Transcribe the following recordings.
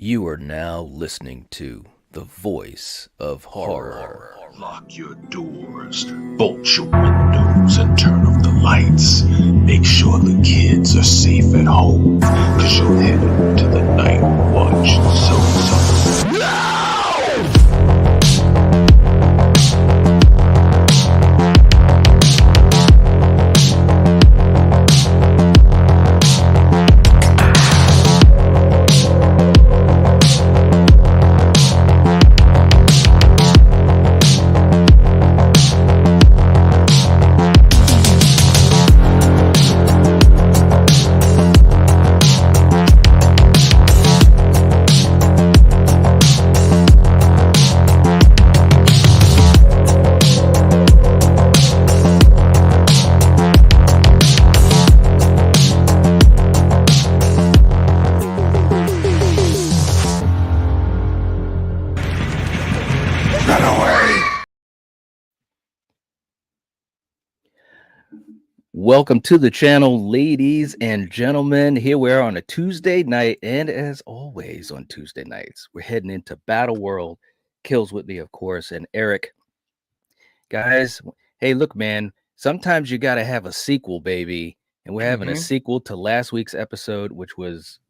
You are now listening to the voice of horror. Lock your doors, bolt your windows, and turn off the lights. Make sure the kids are safe at home, cause you're headed to the Night Watch Zone. Welcome to the channel, ladies and gentlemen. Here we are on a Tuesday night, and as always on Tuesday nights, we're heading into Battle World. Kills with me, of course, and Eric. Guys, hey, look, man, sometimes you got to have a sequel, baby. And we're having a sequel to last week's episode, which was,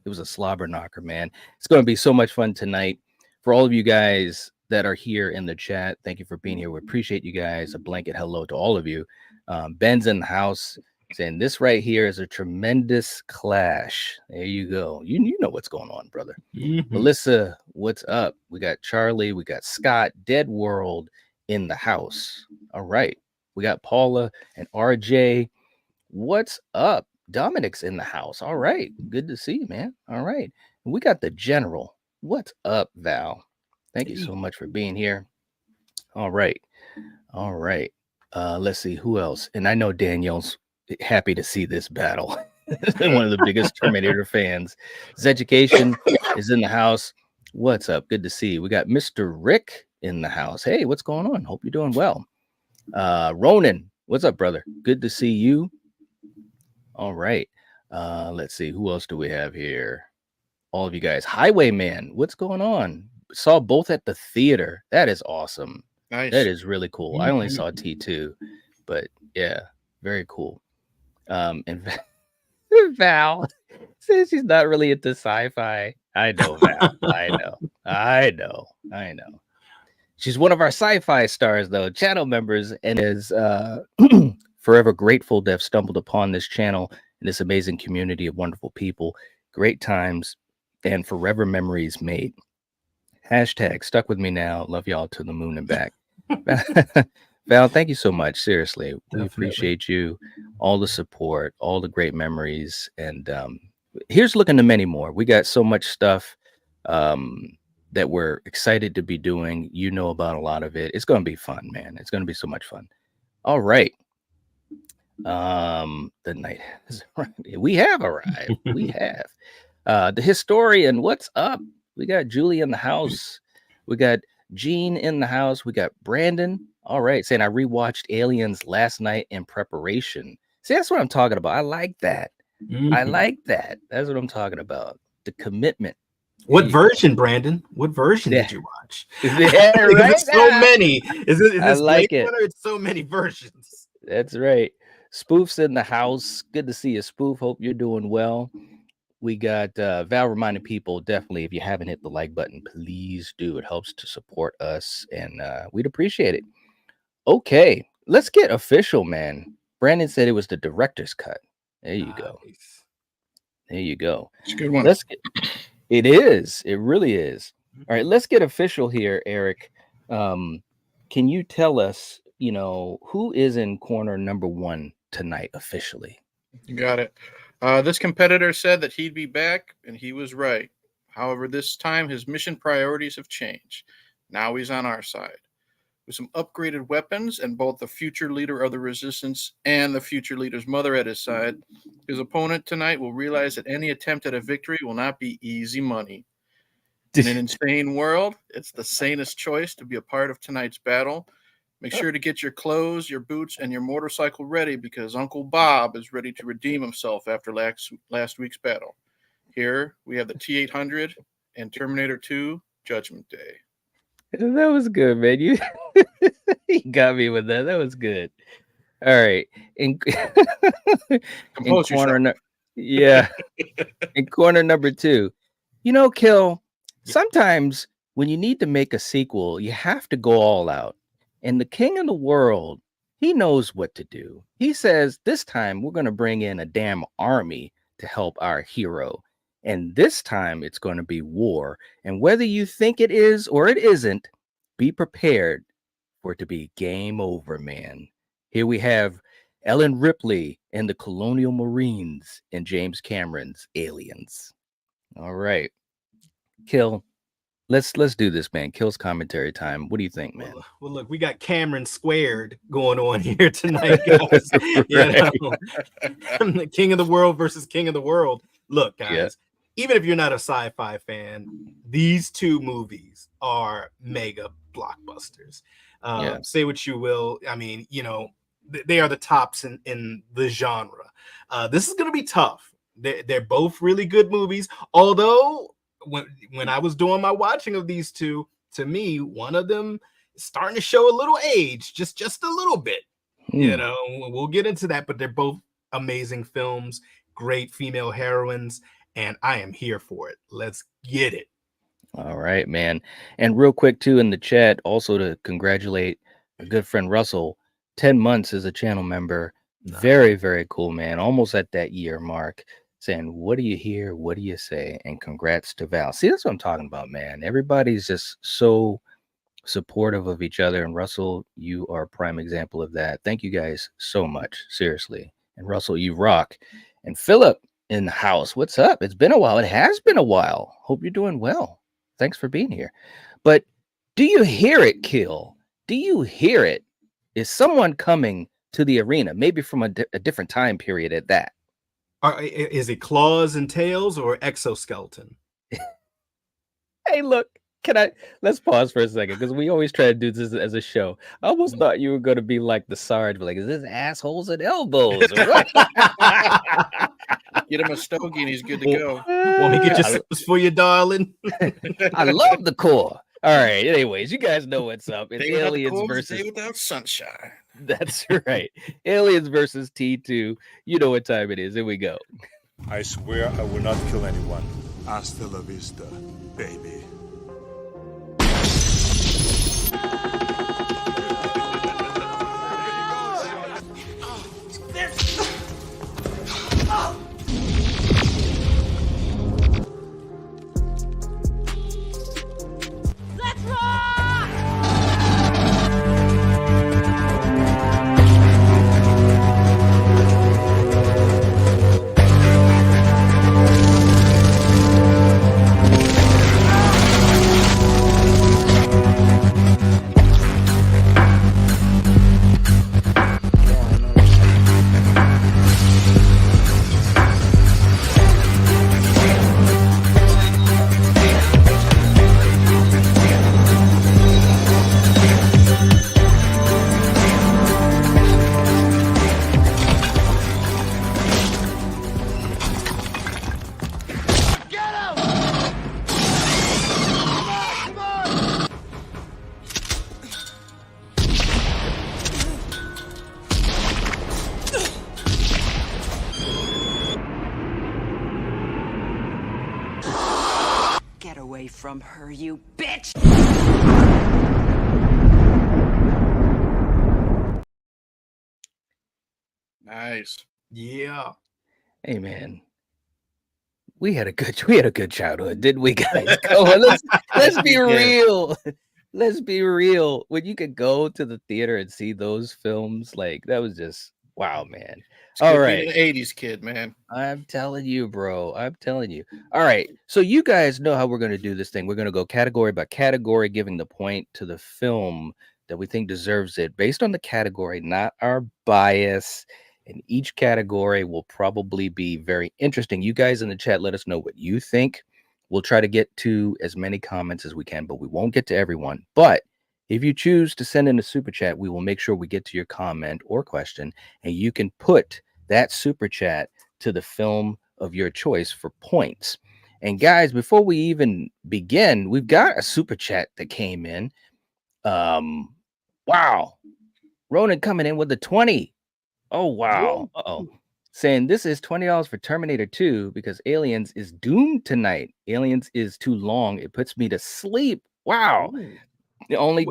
it was a slobber knocker, man. It's going to be so much fun tonight. For all of you guys that are here in the chat, thank you for being here. We appreciate you guys. A blanket hello to all of you. Ben's in the house saying this right here is a tremendous clash. There you go. You know what's going on, brother. Melissa, what's up? We got Charlie, we got Scott, Dead World in the house. All right. We got Paula and RJ. What's up? Dominic's in the house. All right. Good to see you, man. All right. We got the general. What's up, Val? Thank you so much for being here. All right. All right. Let's see who else. And I know Danielle's happy to see this battle. One of the biggest Terminator fans. Zeducation is in the house. What's up? Good to see you. We got Mr. Rick in the house. Hey, what's going on? Hope you're doing well. Ronan, what's up, brother? Good to see you. All right. Let's see. Who else do we have here? All of you guys. Highwayman, what's going on? Saw both at the theater. That is awesome. Nice. That is really cool. I only saw T2, but yeah, very cool. And Val says she's not really into sci-fi. I know, Val. I know. She's one of our sci-fi stars, though, channel members, and is forever grateful to have stumbled upon this channel and this amazing community of wonderful people, great times, and forever memories made. Hashtag stuck with me now. Love y'all to the moon and back. Val, thank you so much. Seriously, we appreciate you, all the support, all the great memories, and here's looking to many more. We got so much stuff that we're excited to be doing. You know about a lot of it. It's going to be fun, man. It's going to be so much fun. All right. The night has arrived. We have arrived. We have the historian. What's up? We got Julie in the house. We got Gene in the house. We got Brandon. All right. Saying I rewatched Aliens last night in preparation. See, that's what I'm talking about. I like that. I like that. That's what I'm talking about. The commitment. What version, Brandon? What version did you watch? Yeah, right. It's so many. Is this I like it. It's so many versions. That's right. Spoof's in the house. Good to see you, Spoof. Hope you're doing well. We got Val reminding people, definitely, if you haven't hit the like button, please do. It helps to support us, and we'd appreciate it. Okay, let's get official, man. Brandon said it was the director's cut. There you go. There you go. It's a good one. It is. It really is. All right, let's get official here, Eric. Can you tell us, who is in corner number 1 tonight officially? You got it. This competitor said that he'd be back, and he was right. However, this time his mission priorities have changed. Now he's on our side. With some upgraded weapons and both the future leader of the Resistance and the future leader's mother at his side, his opponent tonight will realize that any attempt at a victory will not be easy money. In an insane world, it's the sanest choice to be a part of tonight's battle. Make sure to get your clothes, your boots, and your motorcycle ready because Uncle Bob is ready to redeem himself after last week's battle. Here we have the T-800 and Terminator 2 Judgment Day. That was good, man. You got me with that. That was good. All right. In, in Compose corner, yourself. yeah. In corner number 2, Kill. Sometimes when you need to make a sequel, you have to go all out. And the king of the world, he knows what to do. He says, this time we're going to bring in a damn army to help our hero. And this time it's going to be war. And whether you think it is or it isn't, be prepared for it to be game over, man. Here we have Ellen Ripley and the Colonial Marines in James Cameron's Aliens. All right. Kill. Let's do this, man. Kill's commentary time. What do you think, man? Well, look, we got Cameron squared going on here tonight, guys. The King of the World versus King of the World. Look, guys, even if you're not a sci-fi fan, these two movies are mega blockbusters. Say what you will. I mean, they are the tops in the genre. This is going to be tough. They're both really good movies, although when I was doing my watching of these two, to me, one of them is starting to show a little age, just a little bit. We'll get into that, but they're both amazing films, great female heroines, and I am here for it. Let's get it. All right, man. And real quick, too, in the chat, also to congratulate a good friend, Russell, 10 months as a channel member. Very, very cool, man. Almost at that year mark. Saying, what do you hear? What do you say? And congrats to Val. See, that's what I'm talking about, man. Everybody's just so supportive of each other. And Russell, you are a prime example of that. Thank you guys so much. Seriously. And Russell, you rock. And Philip in the house. What's up? It's been a while. It has been a while. Hope you're doing well. Thanks for being here. But do you hear it, Kill? Do you hear it? Is someone coming to the arena? Maybe from a different time period at that. Is it claws and tails or exoskeleton? Hey, look, let's pause for a second, because we always try to do this as a show. I almost thought you were going to be like the Sarge, like, is this assholes and elbows? Or what? Get him a stogie and he's good to go. Want me to get your sips for you, darling? I love the core. All right. Anyways, you guys know what's up. It's Day Aliens versus Day without sunshine. That's right. Aliens versus T2. You know what time it is. Here we go. I swear I will not kill anyone. Hasta la vista, baby. From her, you bitch! Nice. Yeah. Hey, man. We had a good childhood, didn't we, guys? Come on, let's be real. Let's be real. When you could go to the theater and see those films, like, that was just wow, man. All right. An 80s kid, man. I'm telling you, bro. I'm telling you. All right. So you guys know how we're going to do this thing. We're going to go category by category, giving the point to the film that we think deserves it based on the category, not our bias. And each category will probably be very interesting. You guys in the chat, let us know what you think. We'll try to get to as many comments as we can, but we won't get to everyone. But if you choose to send in a super chat, we will make sure we get to your comment or question, and you can put that super chat to the film of your choice for points. And guys, before we even begin, we've got a super chat that came in. Wow. Ronan coming in with the 20. Oh, wow. Uh-oh. Saying this is $20 for Terminator 2 because Aliens is doomed tonight. Aliens is too long. It puts me to sleep. Wow. The only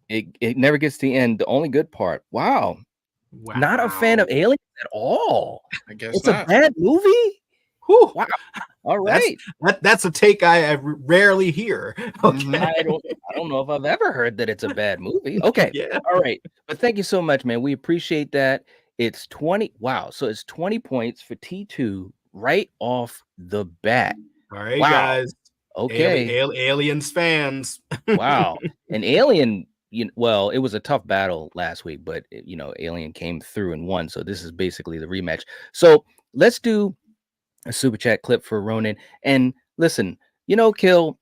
it never gets to the end. The only good part. Wow. Not a fan of Aliens at all. I guess it's not. a bad movie. Whew. Wow. All right. That's a take I rarely hear. Okay. I don't know if I've ever heard that it's a bad movie. Okay. Yeah. All right. But thank you so much, man. We appreciate that. It's 20. Wow. So it's 20 points for T2 right off the bat. All right, wow. guys. Okay. Aliens fans. Wow. An Alien, well, it was a tough battle last week, but Alien came through and won. So this is basically the rematch. So let's do a super chat clip for Ronan. And listen, Kill,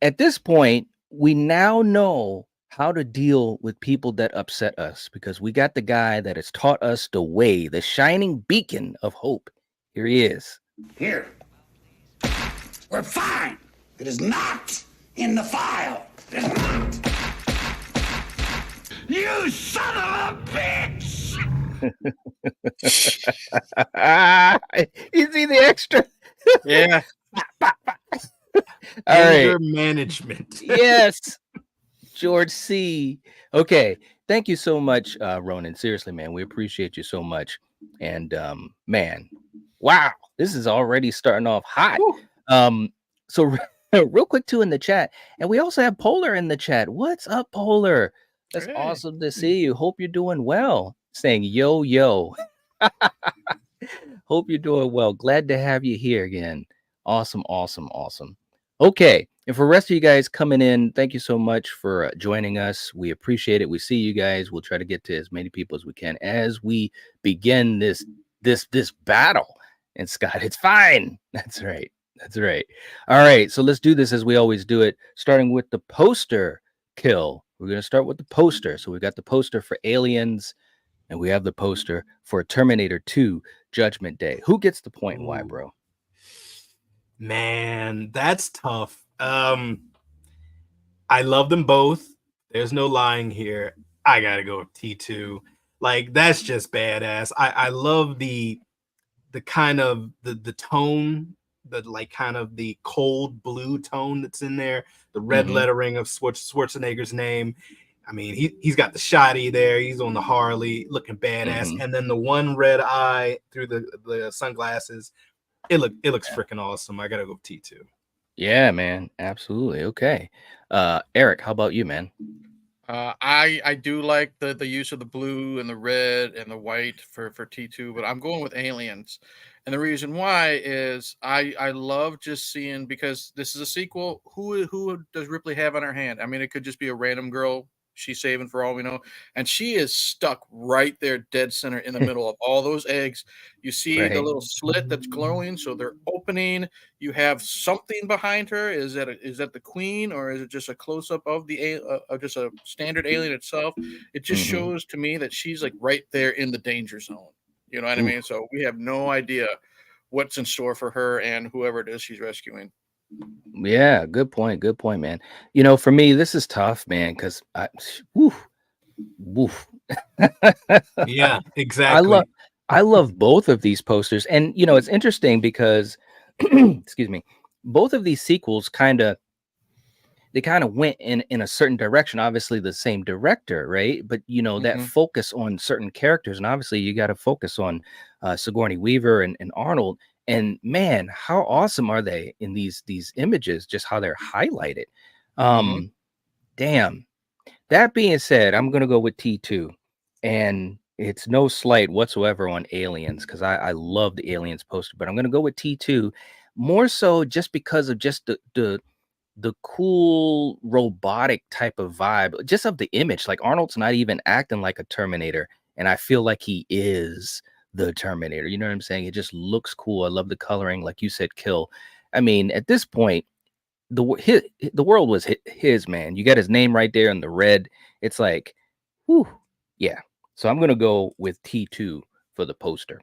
at this point, we now know how to deal with people that upset us because we got the guy that has taught us the way, the shining beacon of hope. Here he is. Here. We're fine. It is not in the file. It is not. You son of a bitch! You see the extra? Yeah. All right. Management. Yes. George C. Okay. Thank you so much, Ronan. Seriously, man. We appreciate you so much. And man, wow, this is already starting off hot. So real quick too in the chat. And we also have Polar in the chat. What's up, Polar? That's awesome to see you. Hope you're doing well. Saying yo. Hope you're doing well. Glad to have you here again. Awesome. Okay. And for the rest of you guys coming in, thank you so much for joining us. We appreciate it. We see you guys. We'll try to get to as many people as we can as we begin this battle. And Scott, it's fine. That's right. All right. So let's do this as we always do it, starting with the poster kill. We're going to start with the poster. So we've got the poster for Aliens, and we have the poster for Terminator 2 Judgment Day. Who gets the point and why, bro? Man, that's tough. I love them both. There's no lying here. I gotta go with T2. Like, that's just badass. I love the kind of the tone, the like kind of the cold blue tone that's in there, the red lettering of Schwarzenegger's name. I mean, he's got the shotty there. He's on the Harley, looking badass, and then the one red eye through the sunglasses. It looks freaking awesome. I gotta go with T2. Yeah, man, absolutely. Okay, Eric, how about you, man? I do like the use of the blue and the red and the white for T2, but I'm going with Aliens. And the reason why is I love just seeing, because this is a sequel. Who does Ripley have on her hand? I mean, it could just be a random girl she's saving for all we know, and she is stuck right there dead center in the middle of all those eggs. You see the little slit that's glowing, so they're opening. You have something behind her. Is that the queen, or is it just a close-up of the just a standard alien itself? It just shows to me that she's like right there in the danger zone. You know what I mean? So we have no idea what's in store for her and whoever it is she's rescuing. Yeah, good point, man. For me, this is tough, man, because woof. Yeah, exactly. I love both of these posters, and it's interesting because, excuse me, both of these sequels kind of went in a certain direction. Obviously, the same director, right? But that focus on certain characters, and obviously, you got to focus on Sigourney Weaver and Arnold. And man, how awesome are they in these images? Just how they're highlighted. Damn. That being said, I'm gonna go with T2, and it's no slight whatsoever on Aliens because I love the Aliens poster, but I'm gonna go with T2 more so just because of just the cool robotic type of vibe, just of the image. Like Arnold's not even acting like a Terminator, and I feel like he is the Terminator. You know what I'm saying? It just looks cool. I love the coloring, like you said, Kill. I mean, at this point, the world was his, man. You got his name right there in the red. It's like, whew, yeah. So I'm gonna go with T2 for the poster.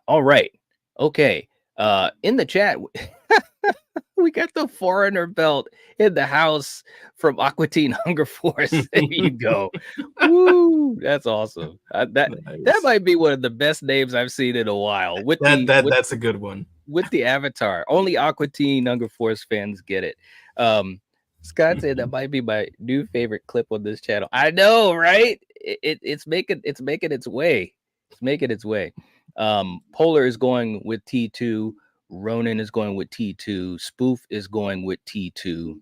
All right, okay. In the chat, we got the foreigner belt in the house from Aqua Teen Hunger Force. There you go. Woo, that's awesome. That might be one of the best names I've seen in a while. That's a good one. With the avatar. Only Aqua Teen Hunger Force fans get it. Scott said that might be my new favorite clip on this channel. I know, right? It's making its way. It's making its way. Polar is going with T2. Ronan is going with T2. Spoof is going with T2.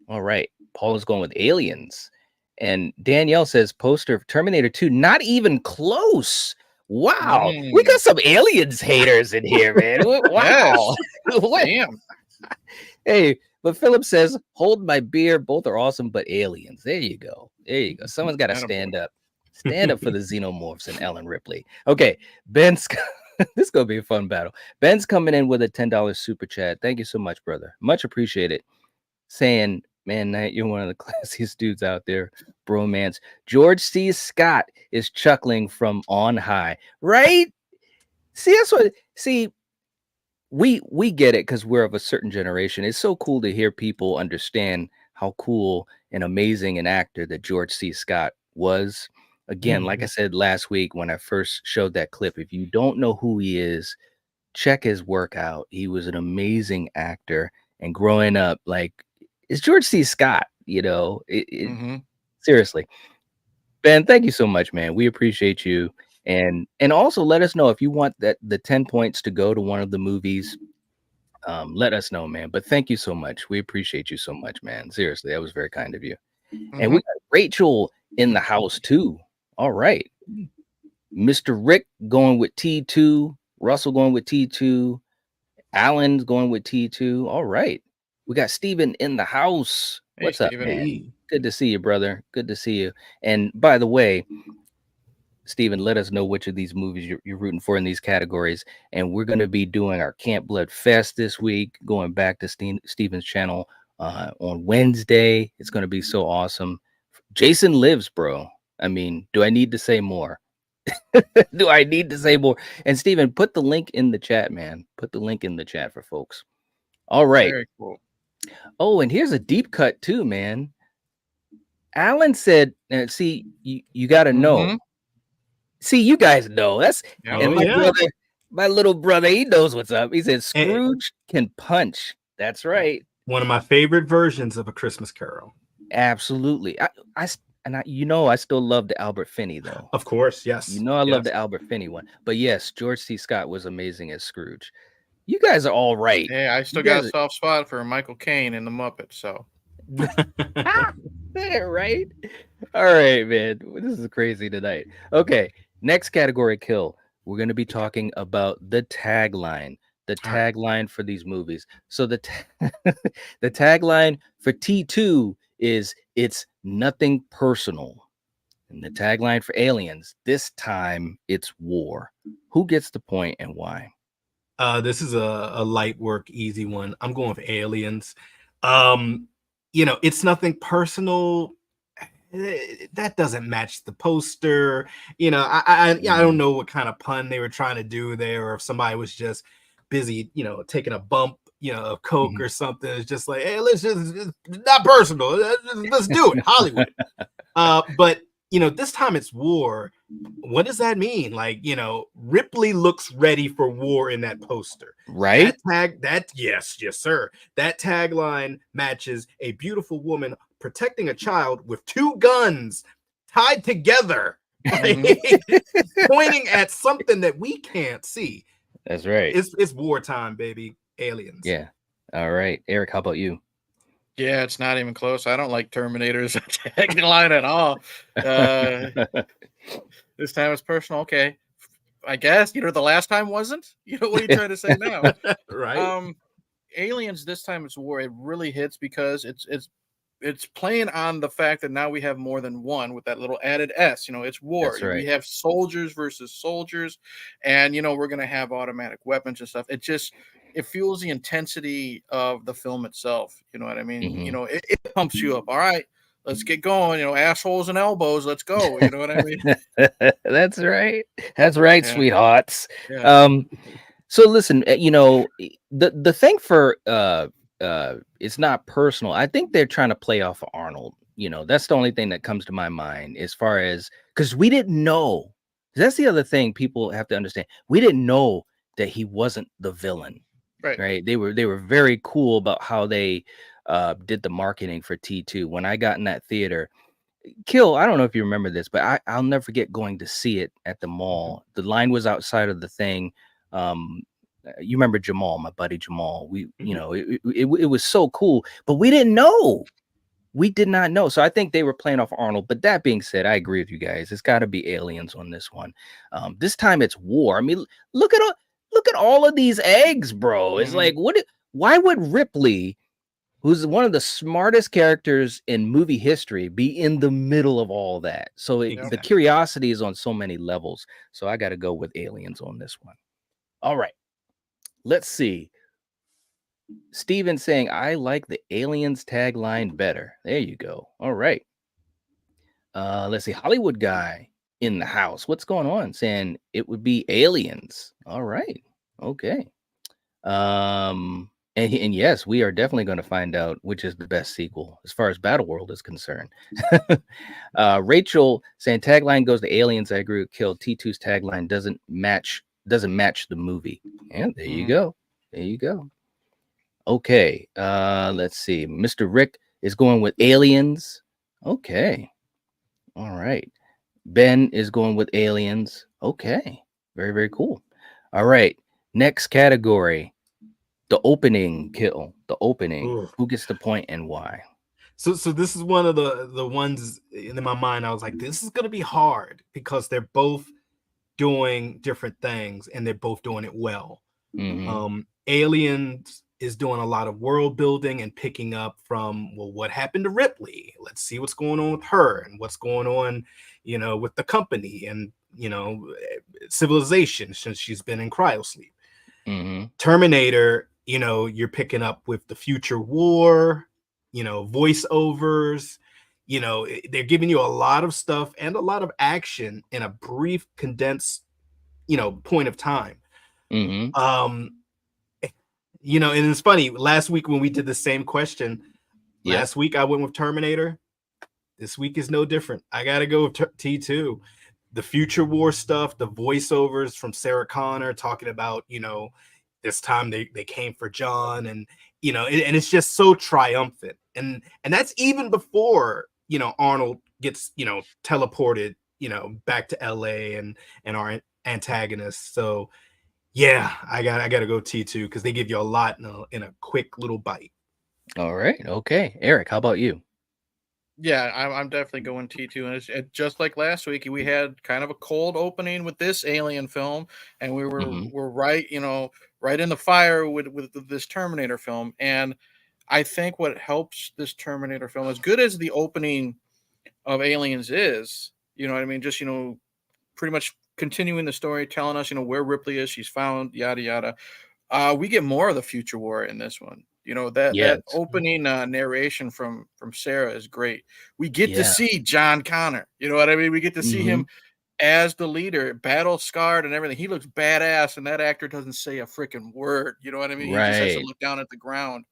All right. Paul is going with Aliens. And Danielle says poster of Terminator 2. Not even close. Wow. We got some Aliens haters in here, man. Wow. Damn. Hey, but Philip says, hold my beer. Both are awesome, but Aliens. There you go. There you go. Someone's got to stand up. Stand up for the Xenomorphs and Ellen Ripley. Okay. Ben's this is going to be a fun battle. Ben's coming in with a $10 super chat. Thank you so much, brother. Much appreciated. Saying, man, Knight, you're one of the classiest dudes out there. Bromance. George C. Scott is chuckling from on high. Right? See, that's what. See, we get it because we're of a certain generation. It's so cool to hear people understand how cool and amazing an actor that George C. Scott was. Again, like I said last week when I first showed that clip, if you don't know who he is, check his work out. He was an amazing actor, and growing up, like, it's George C. Scott, you know. Seriously. Ben, thank you so much, man. We appreciate you. And also let us know if you want that the 10 points to go to one of the movies. Let us know, man. But thank you so much. We appreciate you so much, man. Seriously, that was very kind of you. And we got Rachel in the house too. All right. Mr. Rick going with T2. Russell going with T2. Alan's going with T2. All right. We got Steven in the house. What's up, man? Good to see you, brother. Good to see you. And by the way, Steven, let us know which of these movies you're rooting for in these categories. And we're going to be doing our Camp Blood Fest this week, going back to Steven's channel on Wednesday. It's going to be so awesome. Jason lives, bro. I mean, do I need to say more? Do I need to say more? And Steven, put the link in the chat, man. Put the link in the chat for folks. All right. Very cool. Oh, and here's a deep cut too, man. Alan said, see, you got to know. See, you guys know. That's and my brother, my little brother, he knows what's up. He said Scrooge can punch. That's right. One of my favorite versions of A Christmas Carol. Absolutely. I still love the Albert Finney though. Of course, yes. You know I love the Albert Finney one. But yes, George C. Scott was amazing as Scrooge. You guys are all right. Yeah, I still got a soft spot for Michael Caine in the Muppets, so. Right? All right, man. This is crazy tonight. Okay, next category kill. We're going to be talking about the tagline. The tagline for these movies. So the tagline for T2 is "It's nothing personal." And the tagline for Aliens, this time it's war. Who gets the point and why? This is a light work, easy one. I'm going with Aliens. It's nothing personal. That doesn't match the poster. I don't know what kind of pun they were trying to do there, or if somebody was just busy, taking a bump, of coke or something. It's just like, hey, let's just not personal. Let's do it, Hollywood. But this time it's war. What does that mean? Like, Ripley looks ready for war in that poster, right? Yes, sir. That tagline matches a beautiful woman protecting a child with two guns tied together, pointing at something that we can't see. That's right. It's wartime, baby. Aliens. Yeah. All right, Eric, how about you? Yeah, it's not even close. I don't like Terminator's tagline at all. This time it's personal. Okay, I guess the last time wasn't. What are you trying to say now? Right. Aliens. This time it's war. It really hits because it's playing on the fact that now we have more than one with that little added S. It's war. That's right. We have soldiers versus soldiers, and we're gonna have automatic weapons and stuff. It fuels the intensity of the film itself. You know what I mean? It pumps you up. All right, let's get going. Assholes and elbows. Let's go. You know what I mean? That's right. That's right, Yeah. sweethearts. Yeah. So listen, the thing for it's not personal. I think they're trying to play off of Arnold. That's the only thing that comes to my mind as far as, because we didn't know. That's the other thing people have to understand. We didn't know that he wasn't the villain. Right. They were very cool about how they did the marketing for T2. When I got in that theater, Kill, I don't know if you remember this, but I'll never forget going to see it at the mall. The line was outside of the thing. You remember Jamal, my buddy Jamal. It was so cool, but we didn't know. We did not know. So I think they were playing off Arnold. But that being said, I agree with you guys. It's got to be aliens on this one. This time it's war. I mean, look at all of these eggs, bro. It's like, why would Ripley, who's one of the smartest characters in movie history, be in the middle of all that? So the curiosity is on so many levels. So I got to go with aliens on this one. All right. Let's see. Steven saying, I like the aliens tagline better. There you go. All right. Let's see. Hollywood guy in the house. What's going on? Saying it would be aliens. All right. Okay. And yes, we are definitely going to find out which is the best sequel as far as Battleworld is concerned. Rachel saying tagline goes to aliens. I agree with Kill. T2's tagline doesn't match the movie. And there you go. There you go. Okay. Let's see. Mr. Rick is going with aliens. Okay. All right. Ben is going with aliens. Okay. Very, very cool. All right. Next category. The opening, Kill. The opening. Ooh. Who gets the point and why? So this is one of the ones in my mind. I was like, this is gonna be hard because they're both doing different things and they're both doing it well. Aliens is doing a lot of world building and picking up from, well, what happened to Ripley? Let's see what's going on with her and what's going on, with the company and civilization since she's been in cryosleep. Terminator, you're picking up with the future war, voiceovers, they're giving you a lot of stuff and a lot of action in a brief, condensed, point of time. And it's funny, last week when we did the same question, last week I went with Terminator. This week is no different. I got to go with T2. The future war stuff, the voiceovers from Sarah Connor talking about, this time they came for John and, and it's just so triumphant. And that's even before, Arnold gets, teleported, back to LA and our antagonist. So yeah, I gotta go T2 because they give you a lot in a quick little bite. All right. Okay. Eric, how about you? Yeah, I'm definitely going T2, and it's just like last week. We had kind of a cold opening with this alien film, and we're right, right in the fire with this Terminator film. And I think what helps this Terminator film, as good as the opening of Aliens is, you know what I mean, just pretty much continuing the story, telling us where Ripley is, she's found, yada yada. We get more of the future war in this one. That opening narration from Sarah is great. We get to see John Connor. You know what I mean? We get to see him as the leader, battle scarred and everything. He looks badass, and that actor doesn't say a freaking word. You know what I mean? Right. He just has to look down at the ground.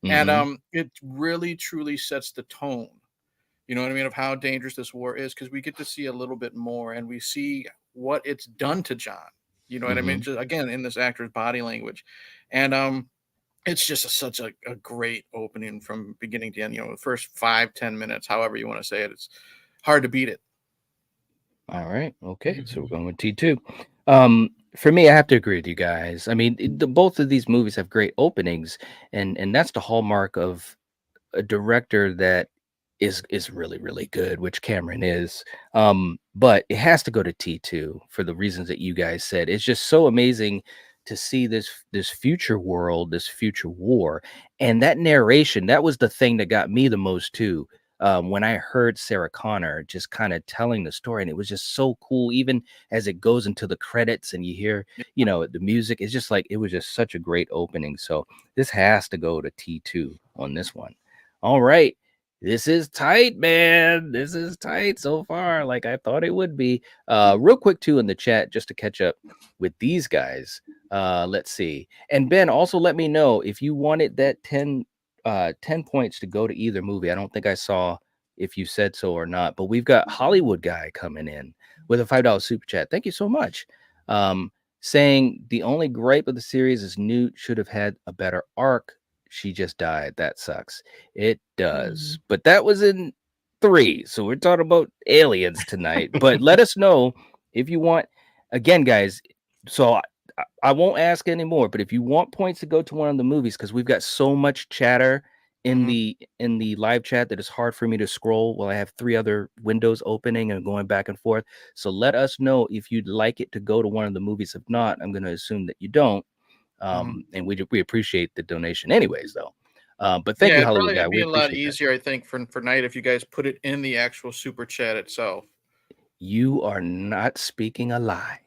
And it really truly sets the tone. You know what I mean, of how dangerous this war is, because we get to see a little bit more, and we see what it's done to John. You know what I mean? Just again in this actor's body language, and it's just such a great opening from beginning to end. The first 5-10 minutes, however you want to say it, it's hard to beat it. All right. Okay. So we're going with T2. For me, I have to agree with you guys. I mean, both of these movies have great openings, and that's the hallmark of a director that is really, really good, which Cameron is. But it has to go to T2 for the reasons that you guys said. It's just so amazing to see this future world, this future war, and that narration. That was the thing that got me the most too. When I heard Sarah Connor just kind of telling the story, and it was just so cool, even as it goes into the credits and you hear, the music. It's just like, it was just such a great opening. So this has to go to T2 on this one. All right. This is tight, man. This is tight so far, like I thought it would be. Real quick too in the chat, just to catch up with these guys. Let's see. And Ben, also let me know if you wanted that 10 points to go to either movie. I don't think I saw if you said so or not, but we've got Hollywood Guy coming in with a $5 super chat. Thank you so much. Saying the only gripe of the series is Newt should have had a better arc. She just died. That sucks. It does. But that was in 3. So we're talking about aliens tonight. But let us know if you want, again, guys. So I won't ask anymore, but if you want points to go to one of the movies, because we've got so much chatter in the live chat that it's hard for me to scroll while I have 3 other windows opening and going back and forth. So let us know if you'd like it to go to one of the movies. If not, I'm going to assume that you don't. And we appreciate the donation anyways, though. But thank you, Hollywood Guy. It'd be We a lot appreciate that. easier, I think, for night if you guys put it in the actual super chat itself. You are not speaking a lie.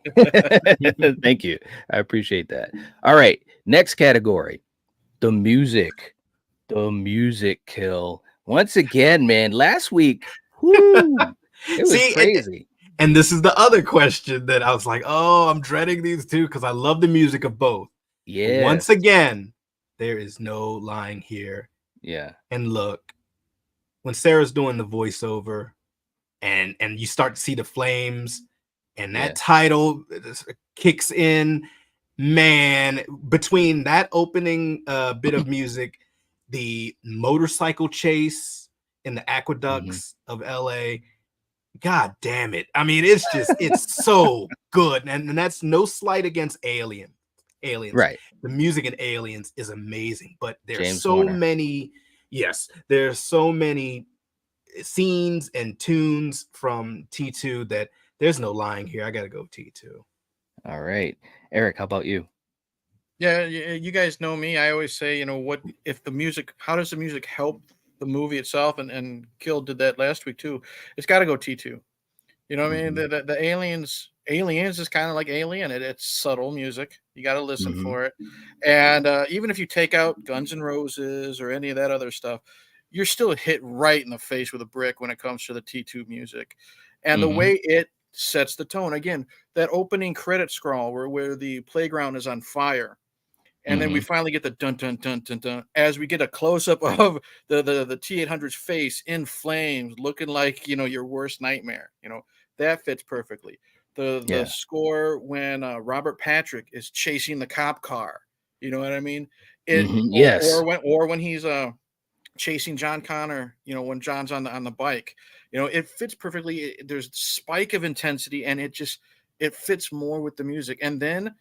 Thank you. I appreciate that. All right. Next category. The music. The music kill. Once again, man. Last week, whoo, it was crazy. And this is the other question that I was like, oh, I'm dreading these two because I love the music of both. Yeah. Once again, there is no lying here. Yeah. And look, when Sarah's doing the voiceover and you start to see the flames and that title kicks in, man, between that opening bit of music, the motorcycle chase in the aqueducts of LA, God damn it. I mean, it's just, it's so good. And that's no slight against Aliens. Right. The music in Aliens is amazing, but there's James so Horner. many, there's so many scenes and tunes from T2 that there's no lying here. I got to go T2. All right. Eric, how about you? Yeah, you guys know me. I always say, what if the music, how does the music help the movie itself? And Kill did that last week too. It's got to go T2. You know what I mean? The Aliens is kind of like Alien. It's subtle music. You got to listen for it. And even if you take out Guns N' Roses or any of that other stuff, you're still hit right in the face with a brick when it comes to the T2 music. And the way it sets the tone. Again, that opening credit scroll where the playground is on fire. And then we finally get the dun dun dun dun dun as we get a close up of the T-800's face in flames, looking like your worst nightmare. That fits perfectly. The score when Robert Patrick is chasing the cop car. You know what I mean? Yes. Or when he's chasing John Connor. When John's on the bike. It fits perfectly. There's spike of intensity, and it fits more with the music. And then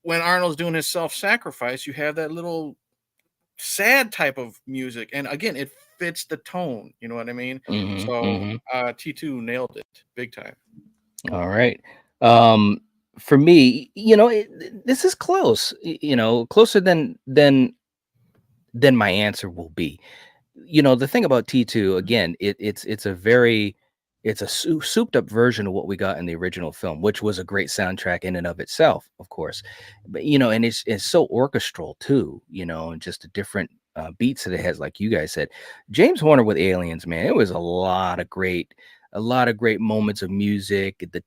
when Arnold's doing his self-sacrifice, you have that little sad type of music. And again, it fits the tone. You know what I mean? So T2 nailed it big time. All right. For me, this is close, closer than my answer will be. The thing about T2, again, it's a souped up version of what we got in the original film, which was a great soundtrack in and of itself, of course. But and it's so orchestral too, and just the different beats that it has, like you guys said. James Horner with Aliens, man, it was a lot of great moments of music, the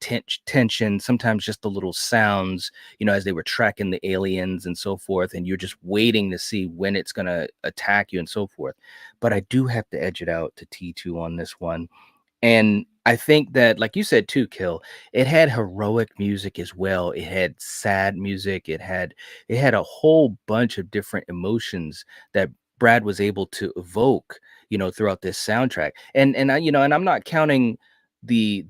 tension, sometimes just the little sounds, as they were tracking the aliens and so forth, and you're just waiting to see when it's going to attack you and so forth. But I do have to edge it out to T2 on this one. And I think that, like you said too, Kill, it had heroic music as well. It had sad music. It had a whole bunch of different emotions that Brad was able to evoke, throughout this soundtrack. And I'm not counting the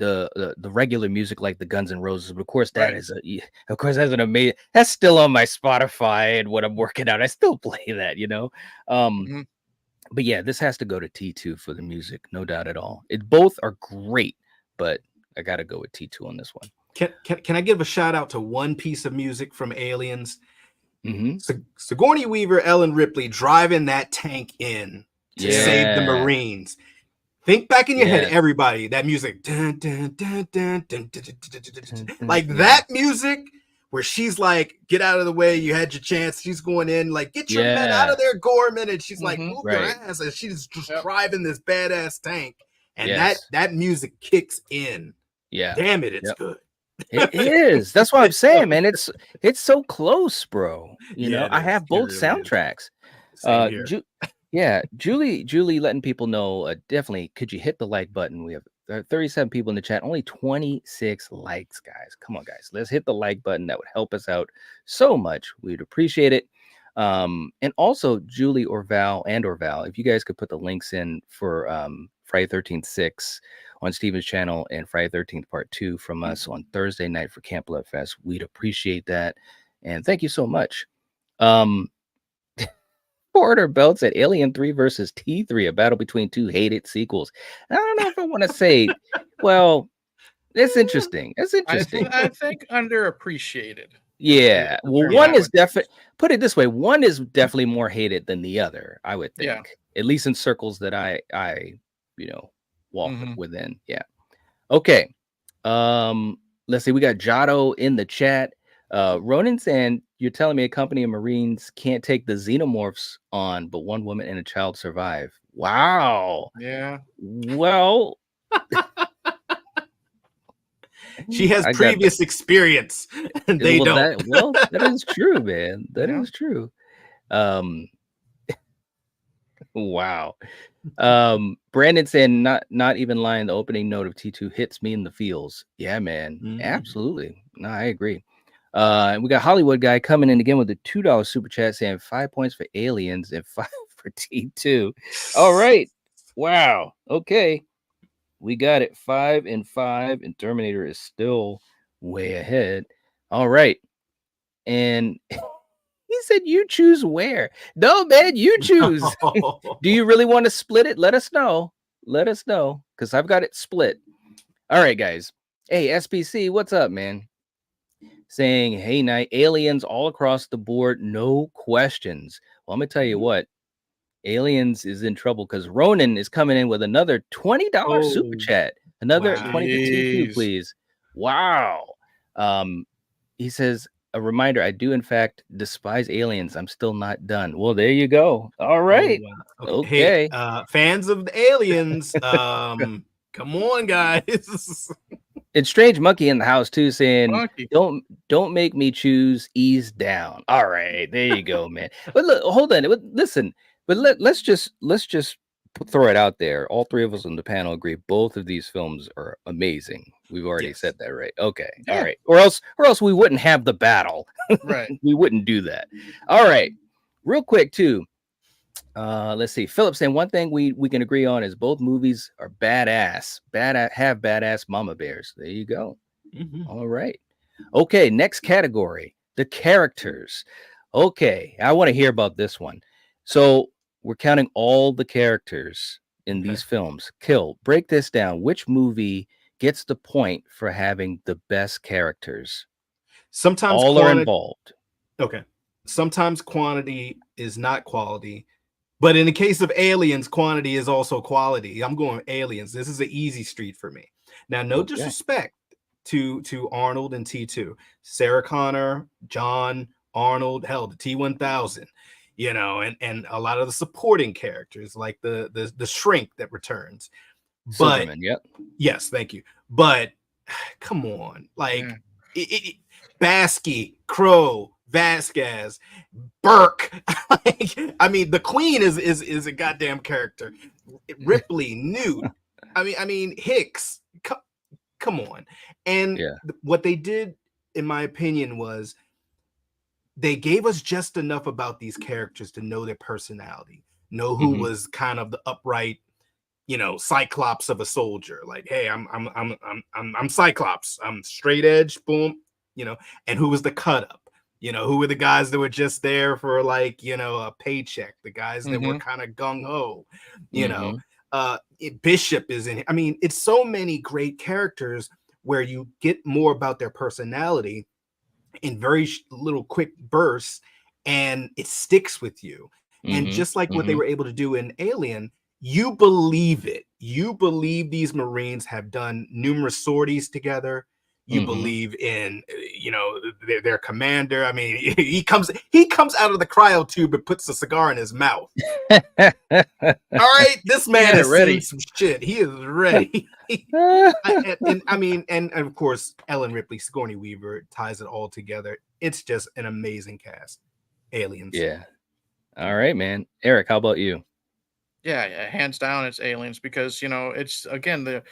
regular music like the Guns N' Roses, but of course that's an amazing. That's still on my Spotify, and when I'm working out, I still play that. But yeah, this has to go to T2 for the music, no doubt at all. Both are great, but I got to go with T2 on this one. Can I give a shout out to one piece of music from Aliens? Sigourney Weaver, Ellen Ripley driving that tank in to save the Marines. Think back in your head, everybody, that music. Dun, dun, dun, dun, dun, dun, dun, dun, dun, dun. Like that music where she's like, get out of the way, you had your chance. She's going in, like, get your men out of there, Gorman. And she's like, move your ass. And she's just driving this badass tank. And that music kicks in. Yeah. Damn it, it's good. It is. That's what I'm saying, man. It's so close, bro. You know, I have both soundtracks. Julie letting people know, definitely, could you hit the like button? We have 37 people in the chat, only 26 likes, guys. Come on, guys. Let's hit the like button. That would help us out so much. We'd appreciate it. And also, Julie or Val, if you guys could put the links in for Friday 13th 6 on Steven's channel and Friday 13th Part 2 from us on Thursday night for Camp Blood Fest, we'd appreciate that. And thank you so much. Porter Belt said Alien 3 versus T3, a battle between two hated sequels. I don't know if I want to say, well, it's interesting. It's interesting. I think underappreciated. Yeah. Well, one is definitely, put it this way, one is definitely more hated than the other, I would think. At least in circles that I walk within. Yeah. Okay. Let's see. We got Jotto in the chat. Ronan saying, you're telling me a company of Marines can't take the xenomorphs on, but one woman and a child survive. Wow. Yeah. Well, she has previous experience, and they don't. That is true, man. That is true. Wow. Brandon saying, not even lying. The opening note of T2 hits me in the feels. Yeah, man. Absolutely. No, I agree. And we got Hollywood guy coming in again with a $2 super chat saying 5 points for Aliens and 5 for T2. All right. Wow. Okay. We got it 5 and 5, and Terminator is still way ahead. All right. And he said, you choose where? No, man, you choose. Do you really want to split it? Let us know. Let us know, because I've got it split. All right, guys. Hey, SPC, what's up, man? Saying, hey, night, Aliens all across the board, no questions. Well, I'm going to tell you what. Aliens is in trouble because Ronan is coming in with another $20 super chat. Another 20 please. Wow. He says, a reminder, I do in fact despise Aliens. I'm still not done. Well, there you go. All right. Okay. Hey, fans of the Aliens, come on, guys. And Strange Monkey in the house too, saying, don't make me choose ease down. All right, there you go, man. But look, hold on, listen. But let's just throw it out there. All three of us on the panel agree both of these films are amazing. We've already said that, right? Okay. Yeah. All right. Or else we wouldn't have the battle. Right. We wouldn't do that. All right. Real quick, too. Let's see. Philip saying one thing we can agree on is both movies are badass. Have badass mama bears. There you go. All right. Okay. Next category. The characters. Okay. I want to hear about this one. So we're counting all the characters in these films. Kill, break this down. Which movie gets the point for having the best characters? Sometimes all are involved. Okay. Sometimes quantity is not quality. But in the case of Aliens, quantity is also quality. I'm going Aliens. This is an easy street for me. Now, no disrespect to Arnold and T2. Sarah Connor, John, Arnold, hell, the T-1000. You know, and a lot of the supporting characters, like the shrink that returns. But yes, thank you. But come on, like Baskey, Crow, Vasquez, Burke. I mean, the Queen is a goddamn character. Ripley, Newt. I mean Hicks. Come on. And what they did, in my opinion, was they gave us just enough about these characters to know their personality, know who was kind of the upright, you know, Cyclops of a soldier. Like, hey, I'm Cyclops. I'm straight edge, boom, you know. And who was the cut up? You know, who were the guys that were just there for, like, you know, a paycheck? The guys that were kind of gung ho, you know. Bishop is in. I mean, it's so many great characters where you get more about their personality in very little quick bursts, and it sticks with you. And just like what they were able to do in Alien, you believe it. You believe these Marines have done numerous sorties together. You believe in, their commander. I mean, he comes out of the cryo tube and puts a cigar in his mouth. All right, this man is ready. Some shit. He is ready. and of course, Ellen Ripley, Sigourney Weaver ties it all together. It's just an amazing cast. Aliens. Yeah. All right, man. Eric, how about you? Yeah, hands down, it's Aliens, because it's again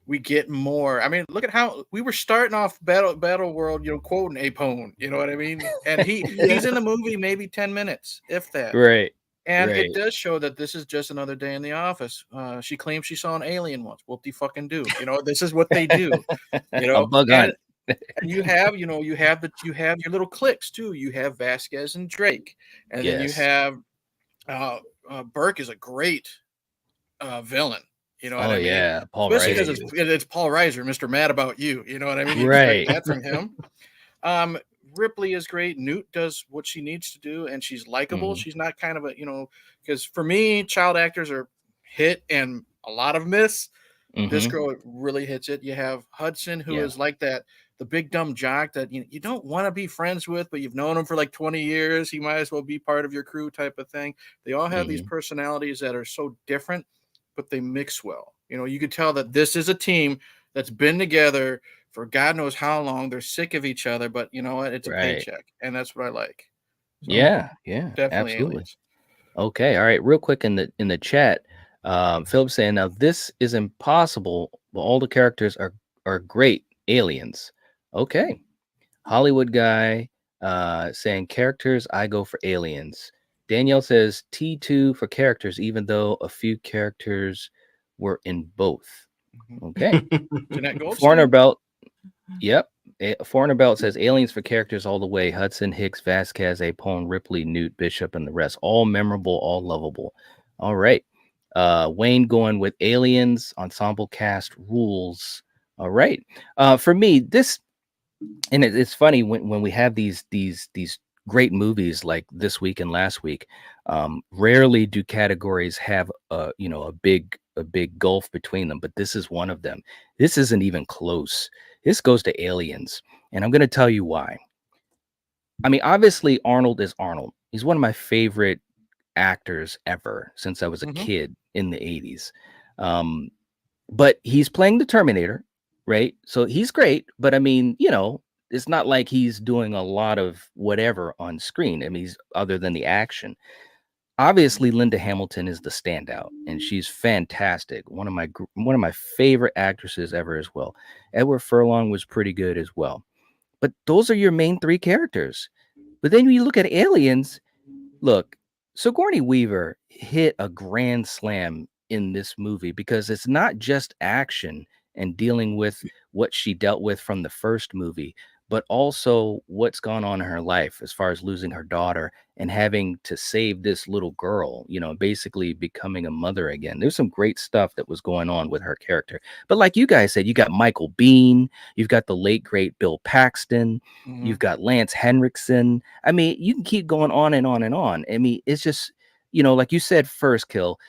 we get more. I mean, look at how we were starting off Battle World, quoting Apone, you know what I mean? And he's in the movie maybe 10 minutes, if that. Right. And it does show that this is just another day in the office. She claims she saw an alien once. Whoop de fucking do. This is what they do. A bug hunt. And you have your little cliques too. You have Vasquez and Drake, and then you have Burke is a great villain. You know what I mean? Yeah, Paul Especially Reiser. because it's Paul Reiser, Mr. Mad About You. You know what I mean? You right. expect that from him. Ripley is great. Newt does what she needs to do, and she's likable. She's not kind of because for me, child actors are hit and a lot of miss. This girl really hits it. You have Hudson, who is like that, the big dumb jock that you don't want to be friends with, but you've known him for like 20 years. He might as well be part of your crew type of thing. They all have these personalities that are so different, but they mix well. You could tell that this is a team that's been together for God knows how long. They're sick of each other, but you know what? It's a paycheck, and that's what I like. So, yeah, definitely absolutely. Aliens. Okay, all right. Real quick in the chat, Philip saying, now this is impossible, but all the characters are great. Aliens. Okay. Hollywood guy saying characters, I go for Aliens. Danielle says T2 for characters, even though a few characters were in both. Okay. Foreigner Belt. Yep. Foreigner Belt says Aliens for characters all the way. Hudson, Hicks, Vasquez, Apone, Ripley, Newt, Bishop, and the rest. All memorable, all lovable. All right. Wayne going with Aliens. Ensemble cast rules. All right. For me, this, and it's funny when we have these great movies like this week and last week. Rarely do categories have a big gulf between them, but this is one of them. This isn't even close. This goes to Aliens, and I'm going to tell you why. I mean, obviously Arnold is Arnold. He's one of my favorite actors ever since I was a kid in the 80s. But he's playing the Terminator, right? So he's great, but I mean, it's not like he's doing a lot of whatever on screen. I mean, he's other than the action. Obviously, Linda Hamilton is the standout, and she's fantastic. One of my favorite actresses ever as well. Edward Furlong was pretty good as well. But those are your main three characters. But then when you look at Aliens, look, Sigourney Weaver hit a grand slam in this movie because it's not just action and dealing with what she dealt with from the first movie, but also what's gone on in her life as far as losing her daughter and having to save this little girl, basically becoming a mother again. There's some great stuff that was going on with her character. But like you guys said, you got Michael Biehn, you've got the late, great Bill Paxton, you've got Lance Henriksen. I mean, you can keep going on and on and on. I mean, it's just, like you said first, Kill,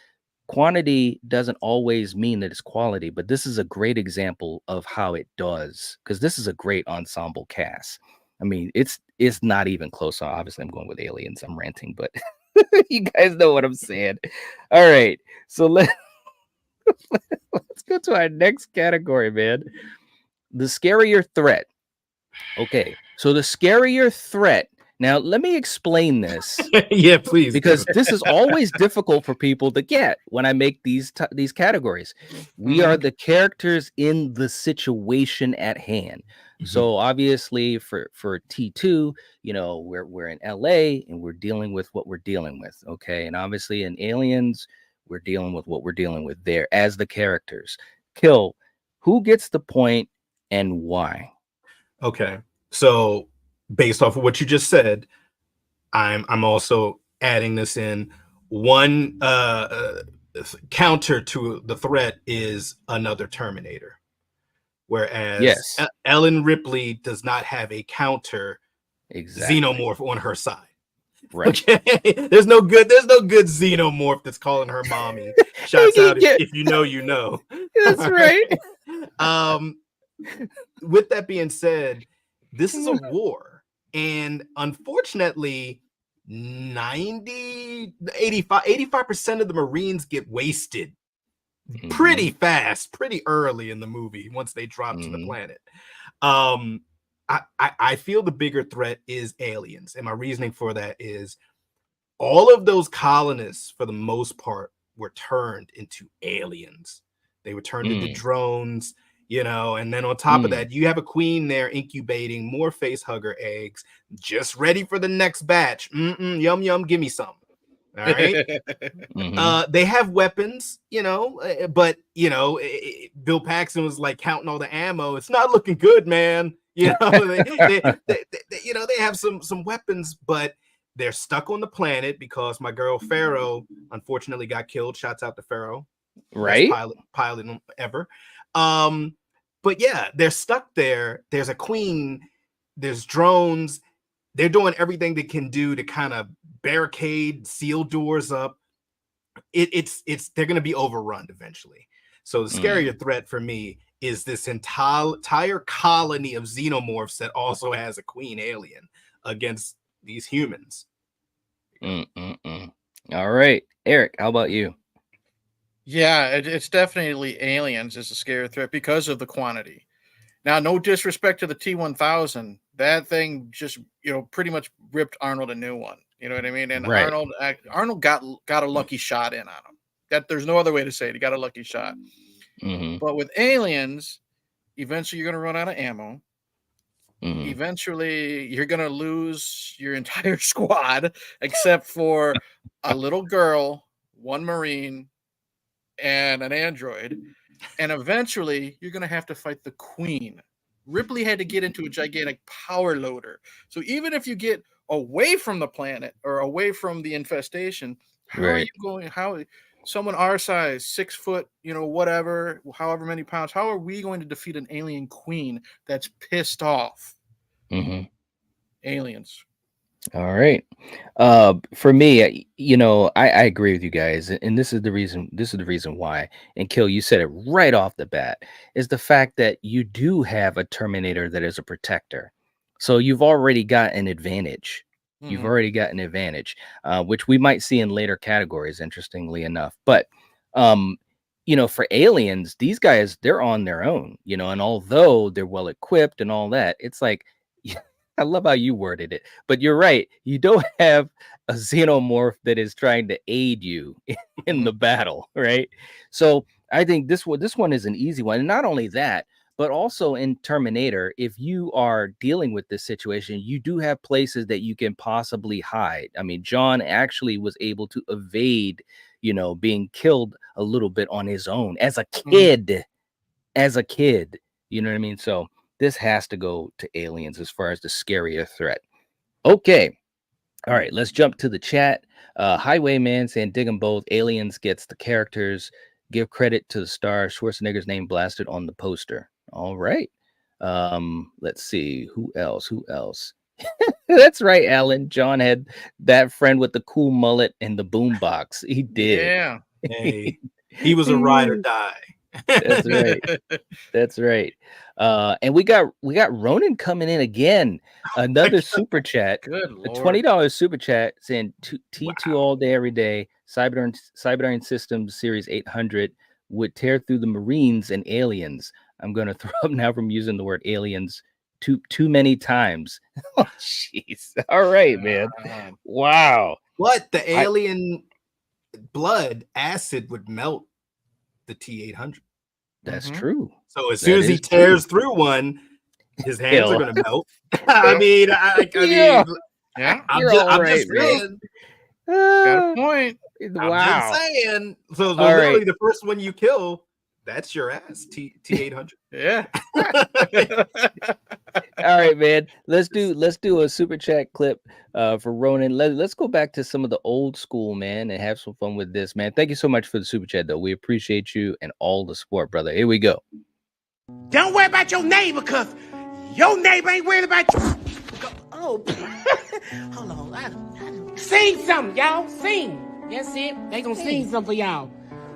quantity doesn't always mean that it's quality, but this is a great example of how it does, because this is a great ensemble cast. I mean, it's not even close. So obviously, I'm going with Aliens. I'm ranting, but you guys know what I'm saying. All right, so let's go to our next category, man. The scarier threat. Okay, so the scarier threat. Now, let me explain this. Yeah, please. Because this is always difficult for people to get when I make these categories. We are the characters in the situation at hand. So obviously for T2, we're in LA and we're dealing with what we're dealing with. Okay. And obviously in Aliens, we're dealing with what we're dealing with there as the characters. Kill, who gets the point and why? Okay. So based off of what you just said, I'm also adding this in. One counter to the threat is another Terminator, whereas Ellen Ripley does not have a counter xenomorph on her side. Right. Okay. There's no good xenomorph that's calling her mommy. Shouts out if you know, you know. That's right. with that being said, this is a war. And unfortunately, 85% of the Marines get wasted pretty fast, pretty early in the movie once they drop to the planet. I feel the bigger threat is aliens. And my reasoning for that is all of those colonists, for the most part, were turned into aliens. They were turned into drones, you know, and then on top of that, you have a queen there incubating more face hugger eggs, just ready for the next batch. Yum, yum, give me some. All right. They have weapons, you know, but, you know, Bill Paxton was like counting all the ammo. It's not looking good, man. You know, they you know, they have some weapons, but they're stuck on the planet because my girl Pharaoh unfortunately got killed. Shouts out to Pharaoh. Right. Best pilot ever. But yeah, they're stuck there. There's a queen, there's drones. They're doing everything they can do to kind of barricade, seal doors up. They're going to be overrun eventually. So the scarier threat for me is this entire colony of xenomorphs that also has a queen alien against these humans. All right, Eric, how about you? Yeah, it's definitely aliens is a scary threat because of the quantity. Now, no disrespect to the T-1000, that thing just, you know, pretty much ripped Arnold a new one. You know what I mean? And Right. Arnold got a lucky shot in on him. That there's no other way to say it. He got a lucky shot. But with aliens, eventually you're going to run out of ammo. Eventually, you're going to lose your entire squad, except for a little girl, one Marine, and an android. And eventually, you're going to have to fight the Queen. Ripley had to get into a gigantic power loader. So even if you get away from the planet or away from the infestation, how are you going? How someone our size, 6 foot, you know, whatever, however many pounds, how are we going to defeat an alien queen that's pissed off? Aliens. All right. For me, you know, I agree with you guys, and this is the reason why. And Kill, you said it right off the bat, is the fact that you do have a Terminator that is a protector. So you've already got an advantage. You've already got an advantage, which we might see in later categories, interestingly enough. But you know, for aliens, these guys, they're on their own, you know, and although they're well equipped and all that, it's like I love how you worded it, but you're right. You don't have a xenomorph that is trying to aid you in the battle, right? So I think this one is an easy one. And not only that, but also in Terminator, if you are dealing with this situation, you do have places that you can possibly hide. I mean, John actually was able to evade, you know, being killed a little bit on his own as a kid, you know what I mean? So this has to go to aliens as far as the scarier threat. Okay. All right. Let's jump to the chat. Highwayman saying, dig 'em both. Aliens gets the characters. Give credit to the star. Schwarzenegger's name blasted on the poster. All right. Let's see. Who else? That's right, Alan. John had that friend with the cool mullet and the boombox. He did. Yeah. Hey, he was a ride or die. That's right. That's right. And we got Ronan coming in again. Another super chat. Good A Lord. $20 super chat saying T2 all day, every day. Cyberdyne Systems Series 800 would tear through the Marines and aliens. I'm going to throw up now from using the word aliens too many times. Oh, jeez. All right, man. Wow. But the alien blood acid would melt the T-800. That's true. So as soon as he tears through one, his hands are going to melt. I mean, Yeah. I'm just saying. Got a point. I'm just saying. So literally the first one you kill, that's your ass. T-800. Yeah. All right, man. Let's do a super chat clip for Ronan. Let's go back to some of the old school, man, and have some fun with this, man. Thank you so much for the super chat, though. We appreciate you and all the support, brother. Here we go. Don't worry about your neighbor, cause your neighbor ain't worried about you. Oh, hold on. Sing something, y'all. Sing. That's it. They gonna sing something for y'all.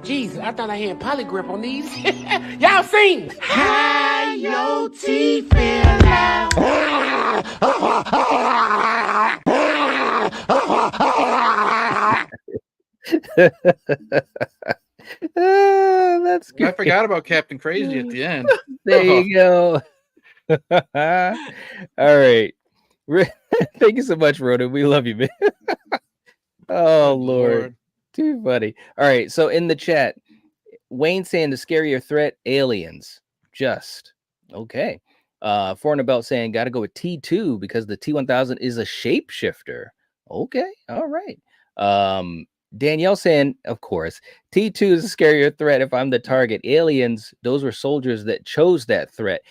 Jesus, I thought I had polygrip on these. Y'all sing. How your teeth fell out. That's I good. forgot about Captain Crazy at the end. There you go. All right. Thank you so much, Rhoda. We love you, man. Oh, Good Lord. Too funny. All right. So in the chat, Wayne saying the scarier threat, aliens. Just. Okay. Foreign About saying got to go with T2 because the T1000 is a shapeshifter. Okay. All right. Danielle saying, of course, T2 is a scarier threat if I'm the target. Aliens, those were soldiers that chose that threat.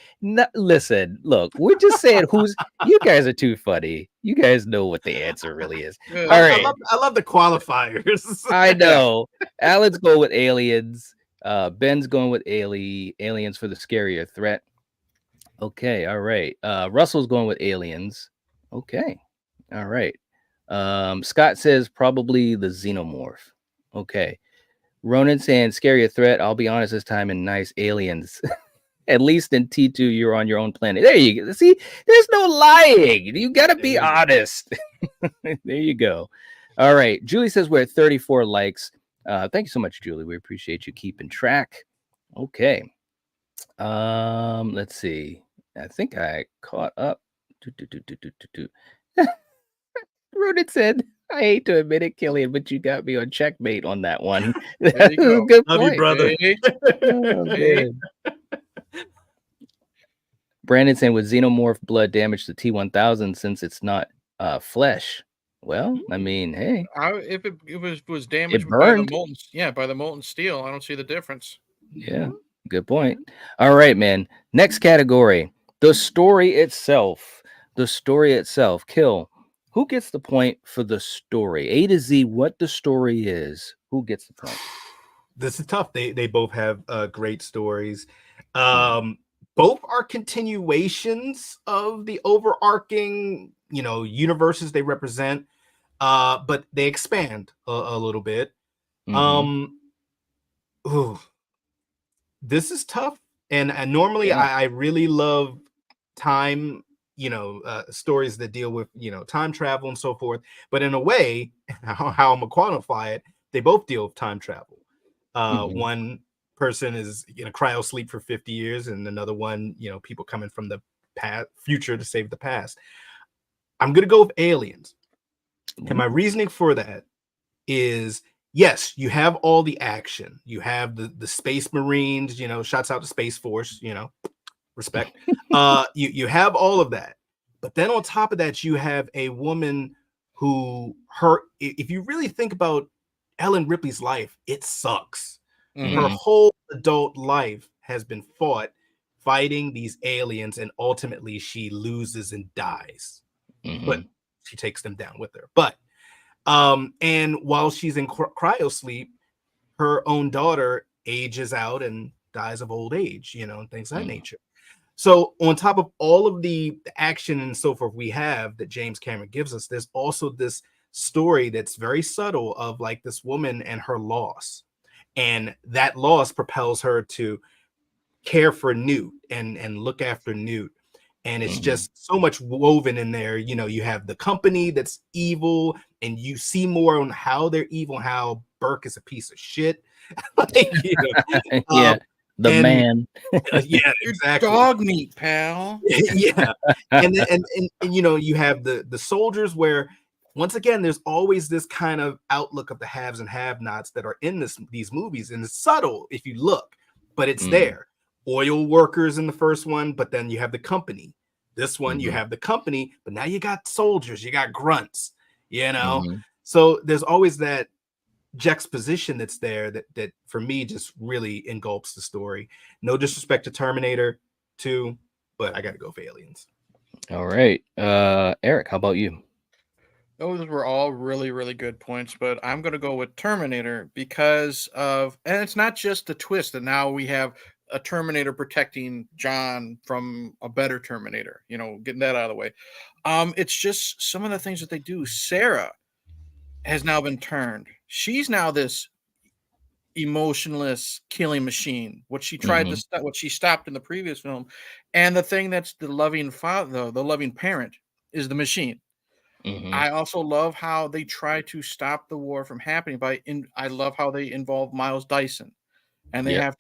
Listen, look, we're just saying you guys are too funny. You guys know what the answer really is. Good. All right. I love the qualifiers. I know. Alan's going with aliens. Ben's going with aliens for the scarier threat. Okay, all right. Russell's going with aliens. Okay. All right. Scott says probably the xenomorph. Okay. Ronan saying scarier threat. I'll be honest this time in nice aliens. At least in T2, you're on your own planet. There you go. See, there's no lying. You gotta be honest. There you go. All right. Julie says we're at 34 likes. Thank you so much, Julie. We appreciate you keeping track. Okay. Let's see. I think I caught up. Ronan said, I hate to admit it, Killian, but you got me on checkmate on that one. There you go. Good Love point. you, brother. Oh, man. Brandon saying, with xenomorph blood damage to T1000 since it's not flesh? Well, I mean, hey. If it was damaged burned. by the molten steel, I don't see the difference. Yeah, good point. All right, man. Next category, the story itself. The story itself. Kill. Who gets the point for the story? A to Z, what the story is. Who gets the point? This is tough. They both have great stories. Both are continuations of the overarching, universes they represent, but they expand a little bit. This is tough, and normally I really love time, stories that deal with time travel and so forth. But in a way, how I'm gonna quantify it, they both deal with time travel. One person is in a cryo sleep for 50 years, and another one, people coming from the future to save the past. I'm gonna go with aliens, and my reasoning for that is, yes, you have all the action, you have the space marines, shouts out to Space Force, respect. You have all of that, but then on top of that, you have a woman who, if you really think about Ellen Ripley's life, it sucks. Her whole adult life has been fighting these aliens, and ultimately she loses and dies. But she takes them down with her. But and while she's in cryo sleep, her own daughter ages out and dies of old age, and things of that nature. So on top of all of the action and so forth we have that James Cameron gives us, there's also this story that's very subtle of like this woman and her loss. And that loss propels her to care for Newt and look after Newt. And it's just so much woven in there. You have the company that's evil, and you see more on how they're evil, how Burke is a piece of shit. Yeah, man. Yeah, exactly. Dog meat, pal. Yeah. And you have the soldiers where, once again, there's always this kind of outlook of the haves and have-nots that are in these movies, and it's subtle if you look, but it's there. Oil workers in the first one, but then you have the company. This one, you have the company, but now you got soldiers, you got grunts, So there's always that juxtaposition that's there that for me just really engulfs the story. No disrespect to Terminator 2, but I got to go for aliens. All right. Eric, how about you? Those were all really, really good points, but I'm going to go with Terminator because and it's not just the twist that now we have a Terminator protecting John from a better Terminator, getting that out of the way. It's just some of the things that they do. Sarah has now been turned. She's now this emotionless killing machine. What she tried to Mhm. stop, what she stopped in the previous film, and the thing that's the loving father, the loving parent, is the machine. Mhm. I also love how they try to stop the war from happening I love how they involve Miles Dyson, and they Yep. have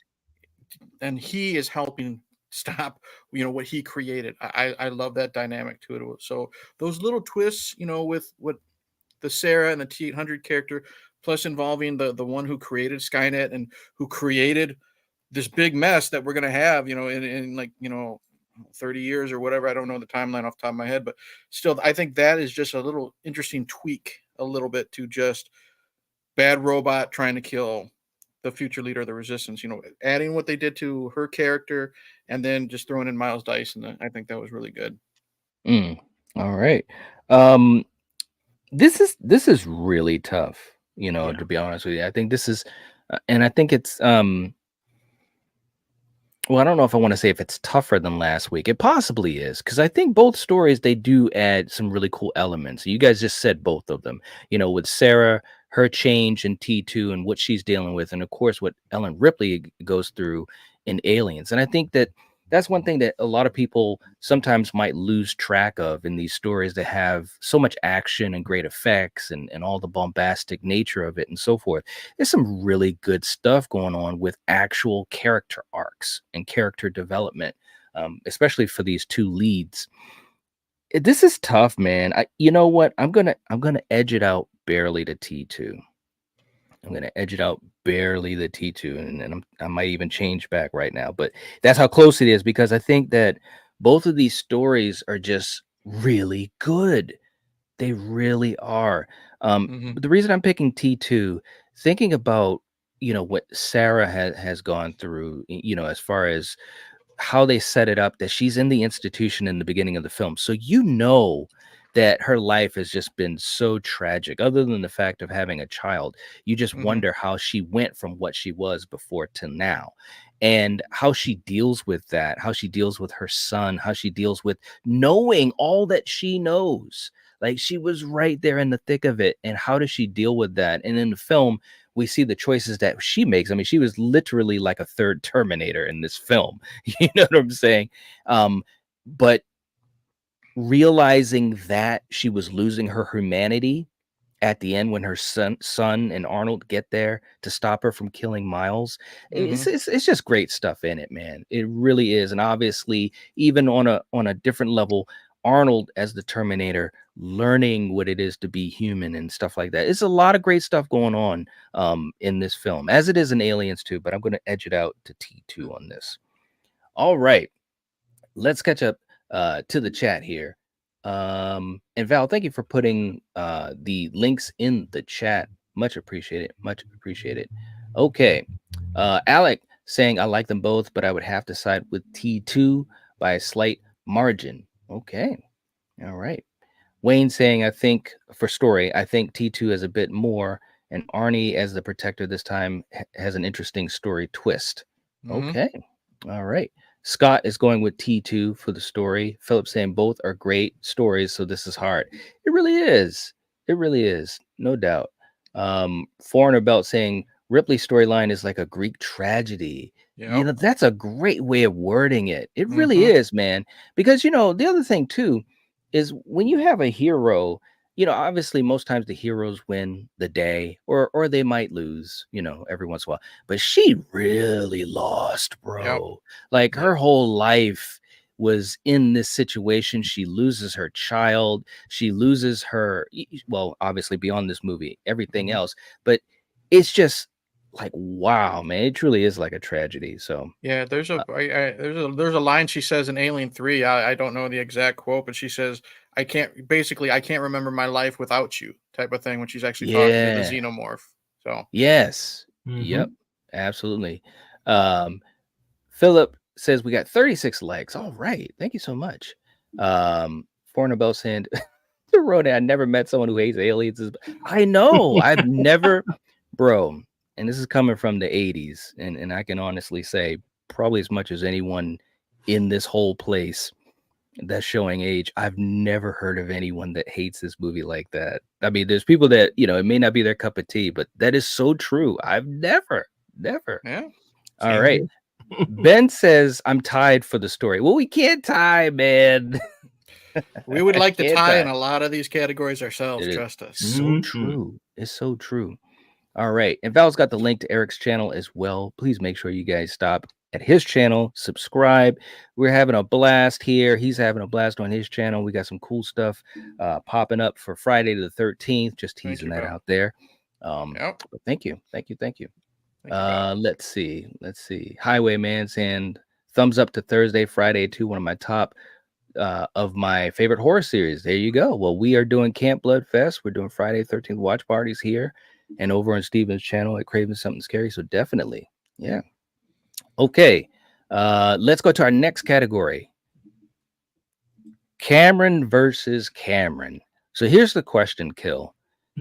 and he is helping stop what he created. I love that dynamic to it. So those little twists, with what the Sarah and the T-800 character, plus involving the one who created Skynet and who created this big mess that we're gonna have, in like 30 years or whatever. I don't know the timeline off the top of my head, but still, I think that is just a little interesting tweak, a little bit, to just bad robot trying to kill the future leader of the resistance. Adding what they did to her character, and then just throwing in Miles Dyson. I think that was really good. Mm. All right. Um, this is really tough, Yeah. to be honest with you. I think this is, and I think it's well, I don't know if I want to say if it's tougher than last week. It possibly is, because I think both stories they do add some really cool elements. You guys just said both of them. With Sarah, her change in T2 and what she's dealing with, and of course what Ellen Ripley goes through in Aliens. And I think that that's one thing that a lot of people sometimes might lose track of in these stories that have so much action and great effects and all the bombastic nature of it and so forth. There's some really good stuff going on with actual character arcs and character development, especially for these two leads. This is tough, man. You know what? I'm gonna edge it out barely to T2. I'm gonna edge it out barely to T2, and I might even change back right now, but that's how close it is because I think that both of these stories are just really good. They really are. Hmm. But the reason I'm picking T2, thinking about, what Sarah has gone through, as far as how they set it up that she's in the institution in the beginning of the film. So that her life has just been so tragic. Other than the fact of having a child, you just Hmm. wonder how she went from what she was before to now. And how she deals with that, how she deals with her son, how she deals with knowing all that she knows. Like she was right there in the thick of it. And how does she deal with that? And in the film, we see the choices that she makes. I mean, she was literally like a third Terminator in this film. You know what I'm saying? But realizing that she was losing her humanity at the end when her son and Arnold get there to stop her from killing Miles. Hmm. It's just great stuff in it, man. It really is. And obviously, even on a different level, Arnold as the Terminator, learning what it is to be human and stuff like that. It's a lot of great stuff going on in this film, as it is in Aliens too. But I'm going to edge it out to T2 on this. All right, let's catch up to the chat here. And Val, thank you for putting the links in the chat. Much appreciated. Much appreciated. Okay. Alec saying I like them both, but I would have to side with T2 by a slight margin. Okay. All right. Wayne saying I think for story, I think T2 has a bit more, and Arnie as the protector this time has an interesting story twist. Hmm. Okay. All right. Scott is going with T2 for the story. Philip saying both are great stories, so this is hard. It really is. It really is. No doubt. Foreigner Belt saying Ripley's storyline is like a Greek tragedy. Yep. That's a great way of wording it. It really Hmm. is, man. Because, the other thing too is when you have a hero, obviously most times the heroes win the day or they might lose, every once in a while. But she really lost, Yep. bro. Like Yep. her whole life was in this situation. She loses her child. She loses well, obviously beyond this movie, everything Hmm. else. But it's just like, wow, man, it truly is like a tragedy. So, Yeah, uh, there's a line she says in Alien 3. I don't know the exact quote, but she says, I can't remember my life without you," type of thing, when she's actually talking to the yeah. xenomorph. So, Yes. Mm-hmm. Yep. Absolutely. Um, Philip says we got 36 likes. All right. Thank you so much. Foreigner Bell saying to Ronan, I never met someone who hates aliens. I know. I've never, bro. And this is coming from the 80s. And I can honestly say, probably as much as anyone in this whole place that's showing age, I've never heard of anyone that hates this movie like that. I mean, there's people that, it may not be their cup of tea, but that is so true. I've never. Never. Yeah. All right. Ben says, I'm tied for the story. Well, we can't tie, man. We would like to Can't tie in a lot of these categories ourselves, trust us. So true. It's so true. All right. And Val's got the link to Eric's channel as well. Please make sure you guys stop at his channel, subscribe. We're having a blast here. He's having a blast on his channel. We got some cool stuff popping up for Friday the 13th. Just teasing that out there. But thank you. Let's see. Highwayman saying thumbs up to Thursday, Friday too. One of my top of my favorite horror series. There you go. Well, we are doing Camp Blood Fest. We're doing Friday 13th watch parties here and over on Steven's channel at Craven Something Scary. So definitely, yeah. Okay, let's go to our next category. Cameron versus Cameron. So here's the question, Kill.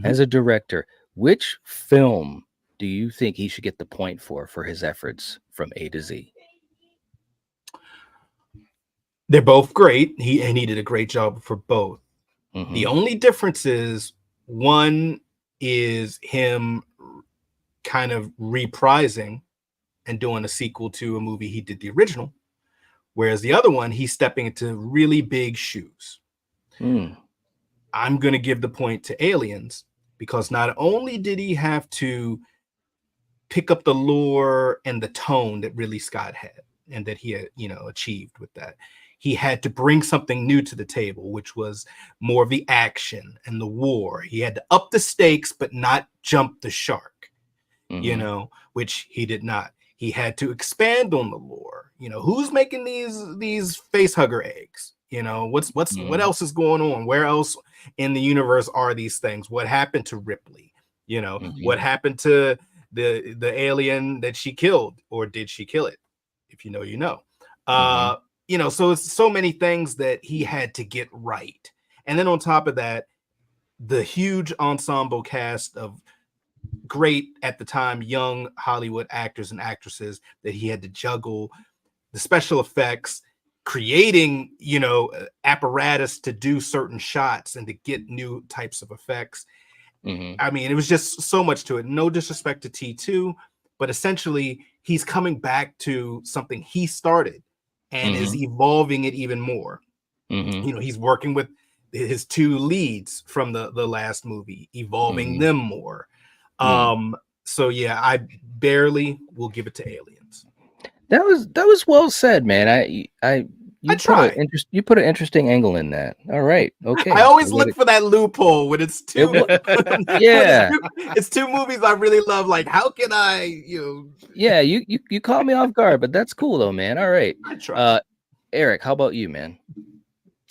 As a director, which film do you think he should get the point for his efforts from A to Z? They're both great. He did a great job for both. The only difference is one is him kind of reprising and doing a sequel to a movie he did the original, whereas the other one, he's stepping into really big shoes. I'm going to give the point to Aliens because not only did he have to pick up the lore and the tone that Ridley Scott had and that he had, achieved with that, he had to bring something new to the table, which was more of the action and the war. He had to up the stakes, but not jump the shark, which he did not. He had to expand on the lore. Who's making these face hugger eggs? What else is going on? Where else in the universe are these things? What happened to Ripley? What happened to the alien that she killed, or did she kill it? If you know, you know. So it's so many things that he had to get right. And then on top of that, the huge ensemble cast of great at the time young Hollywood actors and actresses that he had to juggle, the special effects, creating apparatus to do certain shots and to get new types of effects. I mean, it was just so much to it. No disrespect to T2, but essentially he's coming back to something he started and is evolving it even more. He's working with his two leads from the last movie, evolving them more. So yeah, I barely will give it to Aliens. That was well said, man. You put an interesting angle in that. All right, okay. I always look for that loophole when it's two. It's two movies I really love. Like, how can I? Yeah, you caught me off guard, but that's cool though, man. All right, I try. Eric, how about you, man?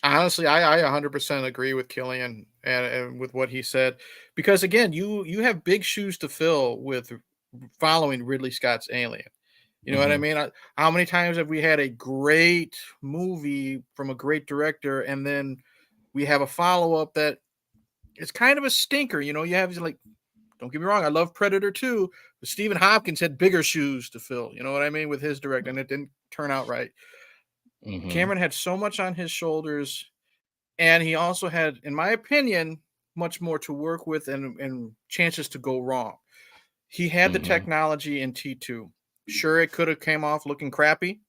Honestly, I 100% agree with Killian and with what he said, because again, you have big shoes to fill with following Ridley Scott's Alien. You know what I mean? How many times have we had a great movie from a great director, and then we have a follow-up that it's kind of a stinker? You have like, don't get me wrong, I love Predator 2, but Stephen Hopkins had bigger shoes to fill. You know what I mean? With his director, and it didn't turn out right. Cameron had so much on his shoulders, and he also had, in my opinion, much more to work with and chances to go wrong. He had the technology in T2. Sure, it could have came off looking crappy.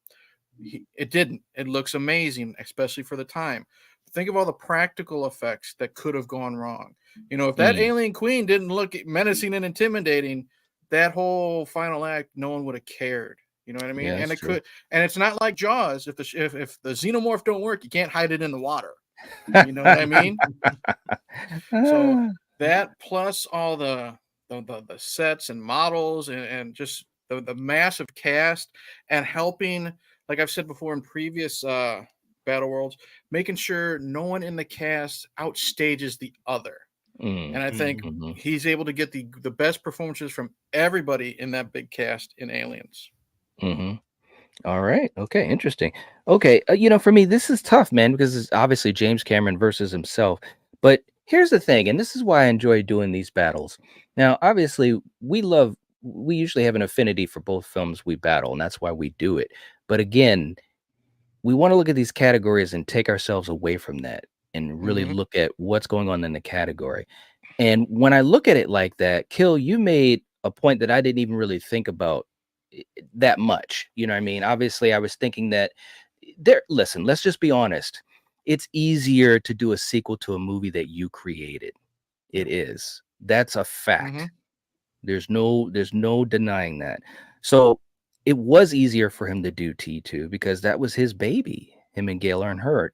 It didn't. It looks amazing, especially for the time. Think of all the practical effects that could have gone wrong. If that alien queen didn't look menacing and intimidating, that whole final act, no one would have cared. You know what I mean? Yeah, and it's not like Jaws. If the xenomorph don't work, you can't hide it in the water. You know what I mean? So that plus all the sets and models and just the massive cast and helping, like I've said before in previous Battle Worlds, making sure no one in the cast outstages the other. And I think he's able to get the best performances from everybody in that big cast in Aliens. All right. Okay. Interesting. Okay. For me, this is tough, man, because it's obviously James Cameron versus himself. But here's the thing, and this is why I enjoy doing these battles. Now, obviously, we usually have an affinity for both films we battle, and that's why we do it. But again, we want to look at these categories and take ourselves away from that and really look at what's going on in the category. And when I look at it like that, Kill, you made a point that I didn't even really think about that much. You know what I mean? Obviously, I was thinking that listen, let's just be honest. It's easier to do a sequel to a movie that you created. It is. That's a fact. There's no denying that. So it was easier for him to do T2 because that was his baby, him and Gail Earnhardt.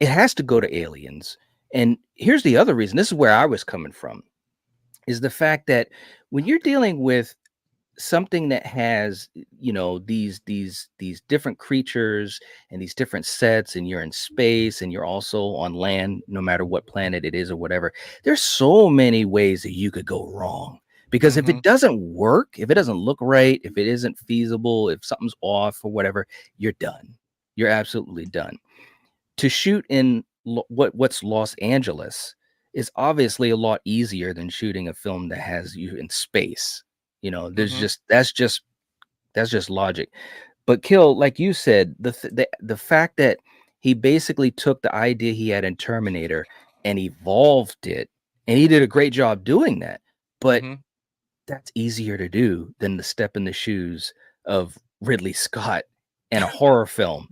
It has to go to Aliens. And here's the other reason. This is where I was coming from, is the fact that when you're dealing with something that has, these different creatures and these different sets, and you're in space and you're also on land, no matter what planet it is or whatever, there's so many ways that you could go wrong. Because if it doesn't work, if it doesn't look right, if it isn't feasible, if something's off or whatever, you're done. You're absolutely done. To shoot in what's Los Angeles is obviously a lot easier than shooting a film that has you in space. There's that's just logic. But Kill, like you said, the fact that he basically took the idea he had in Terminator and evolved it, and he did a great job doing that. But that's easier to do than to step in the shoes of Ridley Scott and a horror film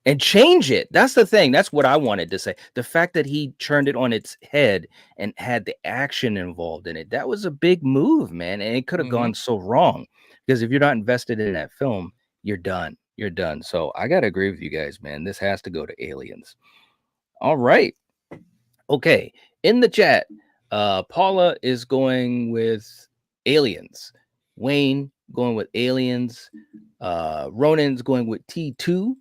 and change it. That's the thing. That's what I wanted to say. The fact that he turned it on its head and had the action involved in it, that was a big move, man. And it could have gone so wrong, because if you're not invested in that film, you're done. You're done. So I got to agree with you guys, man. This has to go to Aliens. All right. Okay. In the chat, Paula is going with Aliens. Wayne going with Aliens. Ronan's going with T2.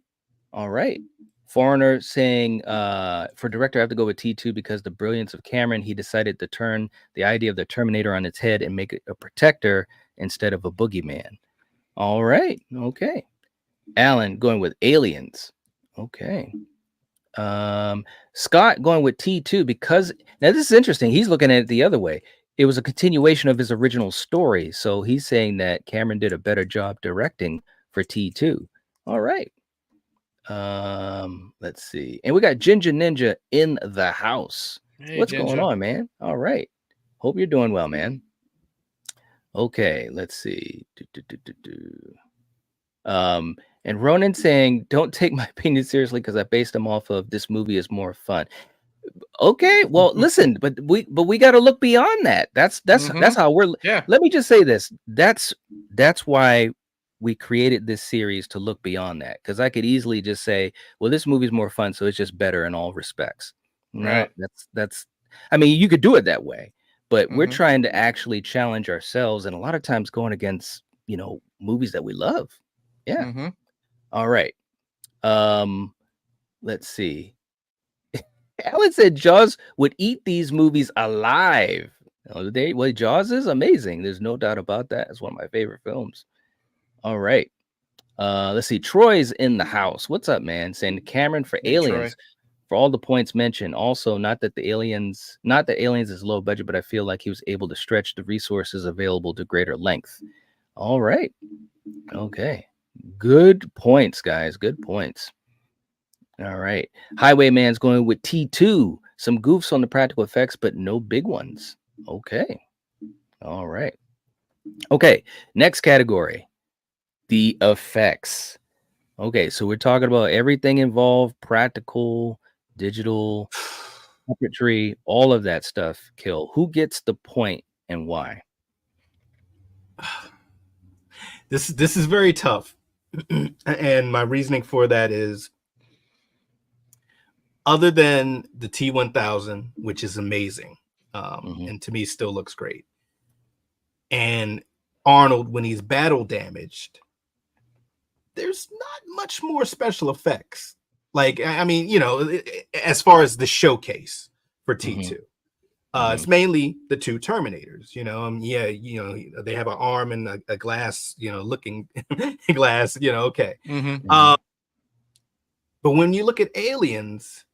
All right. Foreigner saying, for director, I have to go with T2 because the brilliance of Cameron, he decided to turn the idea of the Terminator on its head and make it a protector instead of a boogeyman. All right. Okay. Alan going with Aliens. Okay. Scott going with T2 because, now this is interesting. He's looking at it the other way. It was a continuation of his original story. So he's saying that Cameron did a better job directing for T2. All right. Let's see. And we got Ginger Ninja in the house. Hey, what's Ginger. going on, man? All right. Hope you're doing well, man. Okay, let's see. And Ronan saying, don't take my opinion seriously because I based them off of this movie is more fun. Okay, well, listen, but we got to look beyond that. That's how we're. Yeah. Let me just say this. That's why we created this series, to look beyond that, because I could easily just say, well, this movie's more fun, so it's just better in all respects. Right. No, that's. I mean, you could do it that way, but we're trying to actually challenge ourselves, and a lot of times going against movies that we love. Yeah. All right. Let's see. Alan said Jaws would eat these movies alive. Well, Jaws is amazing. There's no doubt about that. It's one of my favorite films. All right. Let's see. Troy's in the house. What's up, man? Saying Cameron for Aliens. Troy. For all the points mentioned. Also, not that Aliens is low budget, but I feel like he was able to stretch the resources available to greater length. All right. Okay. Good points, guys. Good points. All right. Highwayman's going with T2. Some goofs on the practical effects, but no big ones. Okay. All right. Okay. Next category. The effects. Okay. So we're talking about everything involved, practical, digital, puppetry, all of that stuff. Kill. Who gets the point and why? This is very tough. And my reasoning for that is, other than the T-1000, which is amazing, and to me still looks great, and Arnold when he's battle damaged, there's not much more special effects. Like, I mean, as far as the showcase for T2, it's mainly the two Terminators. They have an arm and a glass, looking glass. Okay. But when you look at Aliens,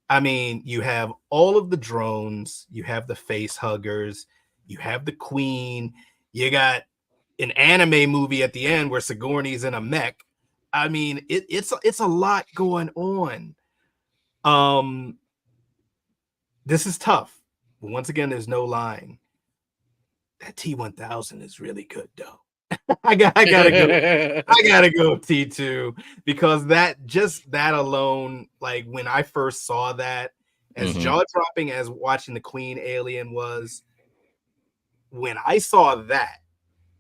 I mean, you have all of the drones, you have the face huggers, you have the Queen, you got an anime movie at the end where Sigourney's in a mech. I mean, it's a lot going on. This is tough. But once again, there's no lying. that T-1000 is really good though. I gotta go T2 because that alone, like when I first saw that, as jaw-dropping as watching the Queen alien was, when I saw that,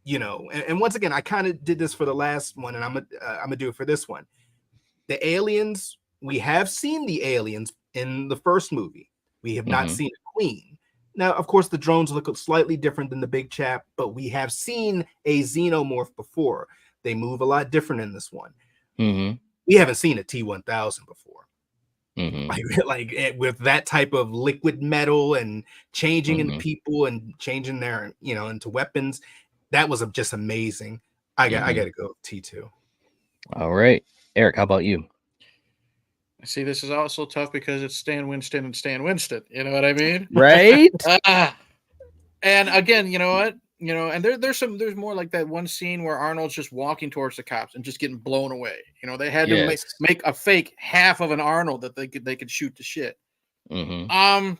you know, and once again, I kind of did this for the last one, and I'm gonna do it for this one. The aliens, we have seen the aliens in the first movie. We have not seen a Queen. Now, of course, the drones look slightly different than the big chap, but we have seen a xenomorph before. They move a lot different in this one. We haven't seen a T-1000 before. Like with that type of liquid metal and changing into people and changing their, you know, into weapons. That was just amazing. I got to go T2. All right. Eric, how about you? See, this is also tough because it's Stan Winston and Stan Winston. You know what I mean? Right. And again, you know what? You know, and there's more like that one scene where Arnold's just walking towards the cops and just getting blown away. You know, they had to make a fake half of an Arnold that they could shoot to shit. I'm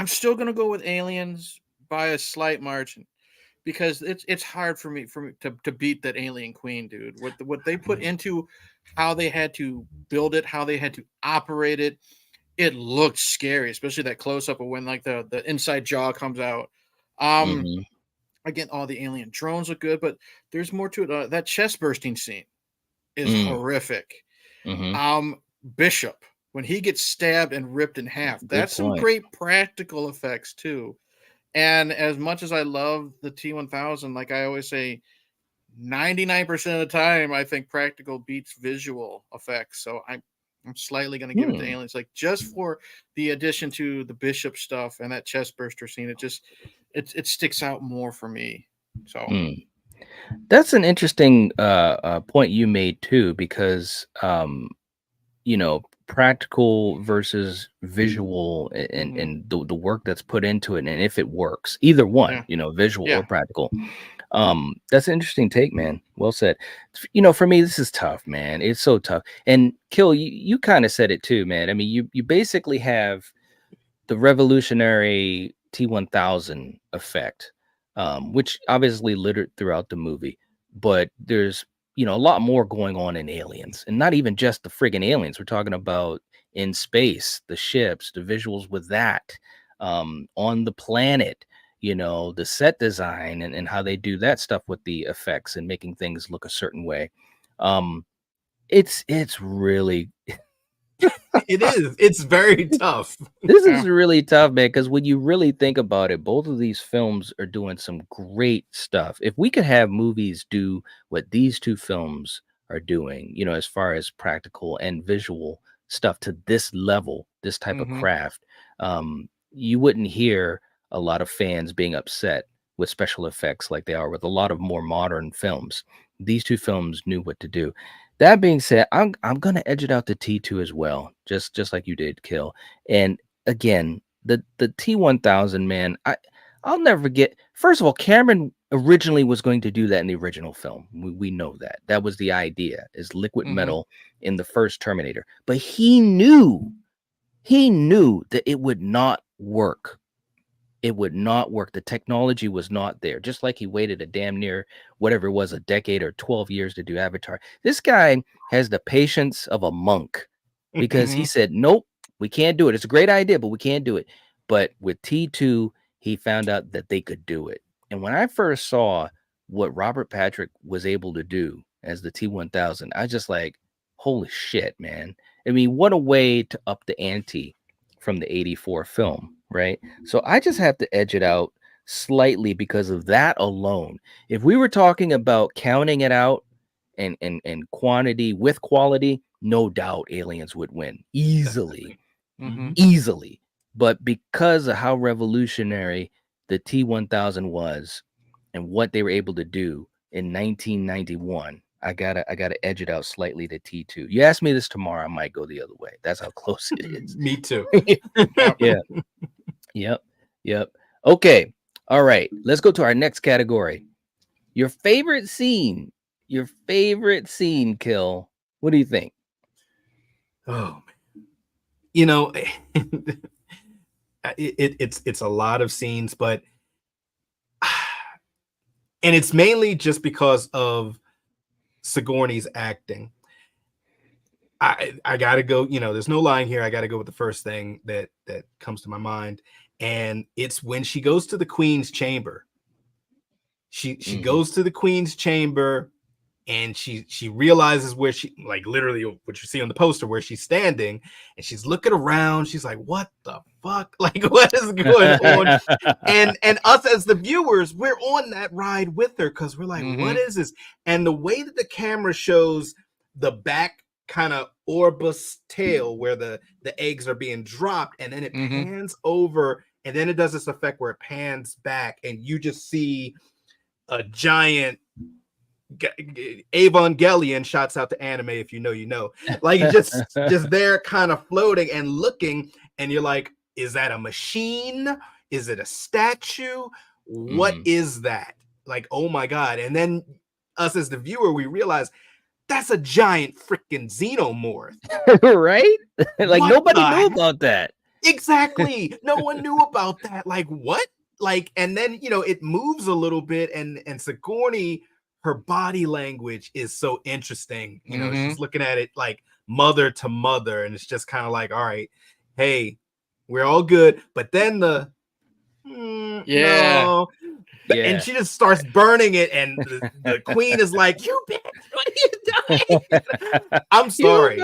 still gonna go with Aliens by a slight margin because it's hard for me to beat that Alien Queen, dude. What they put into how they had to build it, how they had to operate it, it looked scary, especially that close up of when like the inside jaw comes out. Again, all the alien drones look good, but there's more to it. That chest bursting scene is horrific. Bishop, when he gets stabbed and ripped in half, that's some great practical effects too. And as much as I love the T-1000, like I always say, 99% of the time, I think practical beats visual effects. So I'm slightly going to give it to Aliens, like just for the addition to the Bishop stuff and that chest burster scene. It sticks out more for me. So that's an interesting point you made too, because you know, practical versus visual and the work that's put into it, and if it works, either one, you know, visual or practical. That's an interesting take, man. Well said. You know, for me, this is tough, man. It's so tough. And Kill, you kind of said it too, man. I mean, you basically have the revolutionary T-1000 effect, which obviously littered throughout the movie, but there's, you know, a lot more going on in Aliens, and not even just the friggin' aliens. We're talking about in space, the ships, the visuals with that, on the planet, you know, the set design and how they do that stuff with the effects and making things look a certain way. It's really it's very tough. This is really tough, man, because when you really think about it, both of these films are doing some great stuff. If we could have movies do what these two films are doing, you know, as far as practical and visual stuff to this level, this type of craft, you wouldn't hear a lot of fans being upset with special effects like they are with a lot of more modern films. These two films knew what to do. That being said, I'm gonna edge it out to T2 as well, just like you did, Kill. And again, the T-1000, man, I'll never forget. First of all, Cameron originally was going to do that in the original film. We know that. That was the idea, is liquid metal in the first Terminator. But he knew that it would not work. It would not work. The technology was not there. Just like he waited a damn near whatever it was, a decade or 12 years to do Avatar. This guy has the patience of a monk because he said, nope, we can't do it. It's a great idea, but we can't do it. But with T2, he found out that they could do it. And when I first saw what Robert Patrick was able to do as the T-1000, I just like, holy shit, man. I mean, what a way to up the ante from the 84 film, right? So I just have to edge it out slightly because of that alone. If we were talking about counting it out and quantity with quality, no doubt Aliens would win easily. Easily. But because of how revolutionary the T-1000 was and what they were able to do in 1991, I gotta edge it out slightly to T2. You ask me this tomorrow, I might go the other way. That's how close it is. Me too. Yeah. Yep. Okay. All right. Let's go to our next category. Your favorite scene. Your favorite scene, Kill. What do you think? Oh man. You know, it's a lot of scenes, but And it's mainly just because of Sigourney's acting. I gotta go, there's no lying here. I gotta go with the first thing that comes to my mind. And it's when she goes to the Queen's chamber. She goes to the Queen's chamber and she realizes where she, like literally what you see on the poster, where she's standing, and she's looking around. She's like, what the fuck? Like, what is going on? and us as the viewers, we're on that ride with her because we're like, what is this? And the way that the camera shows the back kind of orbus tail where the eggs are being dropped, and then it pans over, and then it does this effect where it pans back and you just see a giant Evangelion, shots out to anime, if you know, like just there kind of floating and looking, and you're like, is that a machine? Is it a statue? What is that? Like, oh my god. And then us as the viewer, we realize that's a giant freaking xenomorph. Right? Like, nobody knew about that. Exactly. No one knew about that. Like, what? Like, and then it moves a little bit, and Sigourney, her body language is so interesting. She's looking at it like mother to mother, and it's just kind of like, all right, hey, we're all good. But then no. And she just starts burning it, and the Queen is like, you bitch, what are you doing? I'm sorry.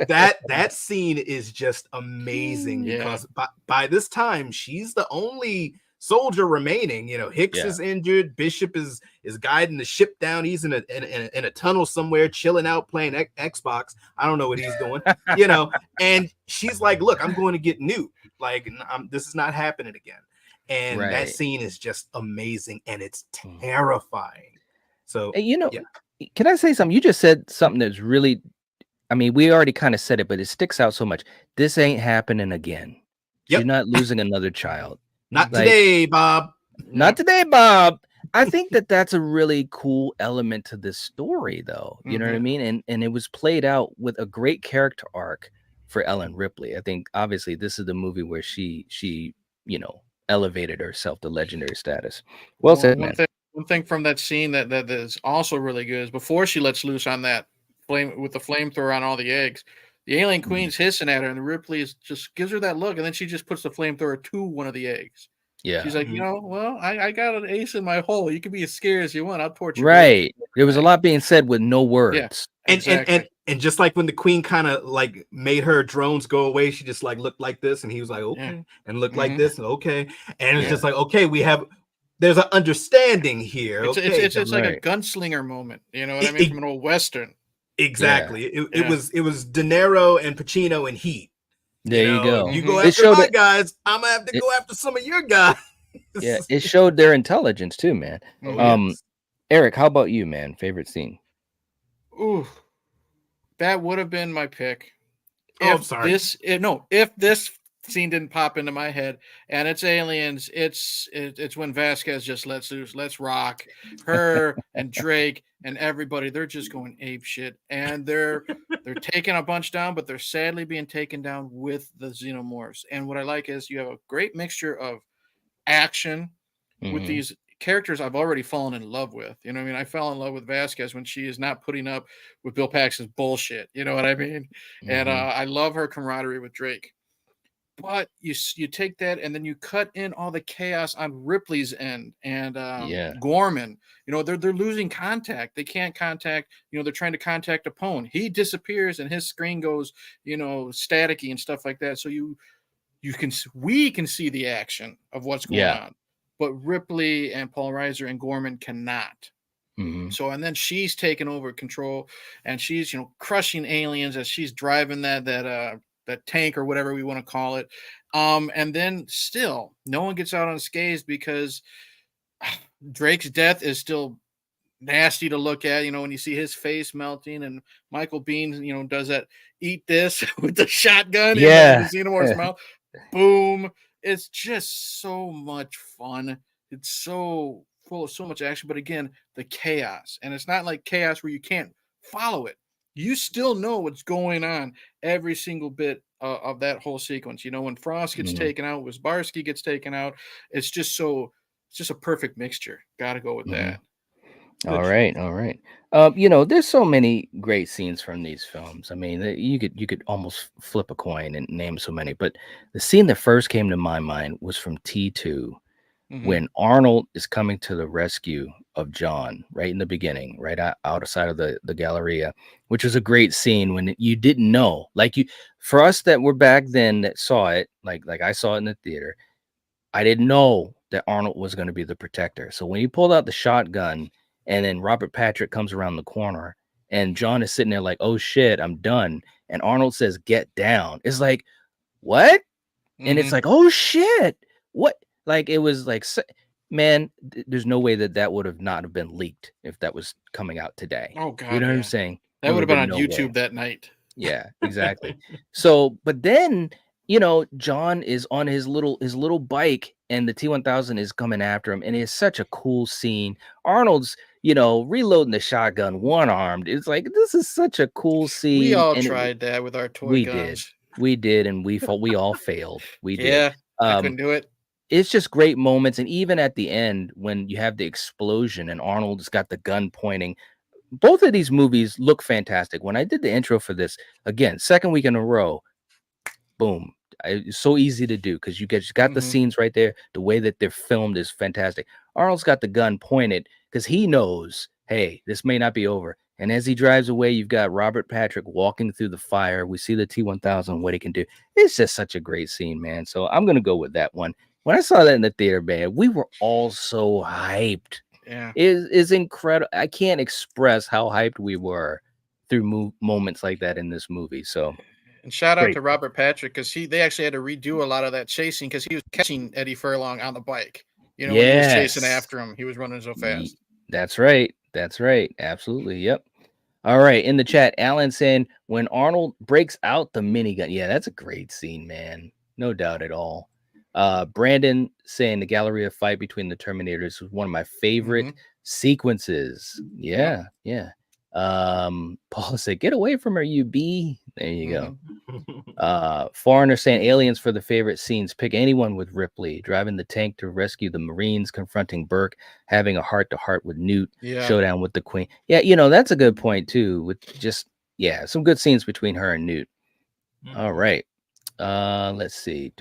That scene is just amazing because by this time she's the only soldier remaining. Hicks is injured, Bishop is guiding the ship down, he's in a tunnel somewhere chilling out playing Xbox. I don't know what he's doing. And she's like, look, I'm going to get Newt, like, this is not happening again. And that scene is just amazing, and it's terrifying. So can I say something? You just said something that's really, I mean, we already kind of said it, but it sticks out so much. This ain't happening again. You're not losing another child. Not today, Bob. Not today, Bob. I think that's a really cool element to this story, though. You know what I mean? And it was played out with a great character arc for Ellen Ripley. I think obviously this is the movie where she elevated herself to legendary status. Well said, man. One thing from that scene that is also really good is before she lets loose on that flame with the flamethrower on all the eggs, the alien queen's hissing at her, and Ripley just gives her that look, and then she just puts the flamethrower to one of the eggs. Yeah, she's like, well, I got an ace in my hole. You can be as scared as you want. I'll torture you. Right. There was a lot being said with no words. Yeah, exactly. And just like when the Queen kind of like made her drones go away, she just like looked like this, and he was like, okay, and looked like this, and okay, and it's just like, okay, there's an understanding here. It's like a gunslinger moment, you know what I mean, from an old Western. Exactly. It was De Niro and Pacino in Heat. There you go. You go after my guys, I'm gonna have to go after some of your guys. Yeah, it showed their intelligence too, man. Eric, how about you, man? Favorite scene? Ooh, that would have been my pick. I'm sorry. If this scene didn't pop into my head, and it's aliens, it's when Vasquez just lets loose, let's rock. Her and Drake and everybody, they're just going ape shit, and they're taking a bunch down, but they're sadly being taken down with the xenomorphs. And what I like is you have a great mixture of action with these characters I've already fallen in love with. You know what I mean? I fell in love with Vasquez when she is not putting up with Bill Paxton's bullshit. You know what I mean? And I love her camaraderie with Drake. But you take that and then you cut in all the chaos on Ripley's end and Gorman. They're losing contact. They can't contact. They're trying to contact Apone. He disappears and his screen goes, staticky and stuff like that. So we can see the action of what's going on, but Ripley and Paul Reiser and Gorman cannot. So, and then she's taken over control, and she's crushing aliens as she's driving that tank or whatever we want to call it. And then still no one gets out unscathed because Drake's death is still nasty to look at, when you see his face melting, and Michael Biehn, does that eat this with the shotgun in the xenomorph's mouth. Boom. It's just so much fun. It's so full of so much action, but again, the chaos. And it's not like chaos where you can't follow it. You still know what's going on every single bit of that whole sequence. When Frost gets taken out, Wisbarski gets taken out, it's just so It's just a perfect mixture. Got to go with that. All right. There's so many great scenes from these films. I mean, you could almost flip a coin and name so many. But the scene that first came to my mind was from T2, when Arnold is coming to the rescue of John right in the beginning, right outside of the Galleria, which was a great scene when you didn't know, for us that were back then that saw it, like I saw it in the theater, I didn't know that Arnold was going to be the protector. So when he pulled out the shotgun and then Robert Patrick comes around the corner and John is sitting there like, oh shit, I'm done. And Arnold says, get down. It's like, what? And it's like, oh shit, what? Like, it was like, man, there's no way that would have not have been leaked if that was coming out today. Oh God, you know what I'm saying? That would have been on no YouTube way. that night. Yeah, exactly. So, but then, John is on his little bike and the T-1000 is coming after him. And it's such a cool scene. Arnold's, reloading the shotgun one-armed. It's like, this is such a cool scene. We all tried that with our toy guns. We did. And we all failed. We did. Yeah, I couldn't do it. It's just great moments. And even at the end, when you have the explosion and Arnold's got the gun pointing, both of these movies look fantastic. When I did the intro for this, again, second week in a row, boom. It's so easy to do because you got the scenes right there. The way that they're filmed is fantastic. Arnold's got the gun pointed because he knows, hey, this may not be over. And as he drives away, you've got Robert Patrick walking through the fire. We see the T-1000, what he can do. It's just such a great scene, man. So I'm going to go with that one. When I saw that in the theater, man, we were all so hyped. Yeah, is incredible. I can't express how hyped we were through moments like that in this movie. So, and shout out to Robert Patrick because they actually had to redo a lot of that chasing because he was catching Eddie Furlong on the bike. When he was chasing after him, he was running so fast. That's right. Absolutely. Yep. All right. In the chat, Alan saying when Arnold breaks out the minigun. Yeah, that's a great scene, man. No doubt at all. Brandon saying the Galleria fight between the Terminators was one of my favorite sequences. Yeah. Paul said, get away from her, you bee. There you go. Foreigner saying aliens for the favorite scenes. Pick anyone with Ripley, driving the tank to rescue the Marines, confronting Burke, having a heart-to-heart with Newt, showdown with the Queen. Yeah, that's a good point too. With some good scenes between her and Newt. All right. Let's see.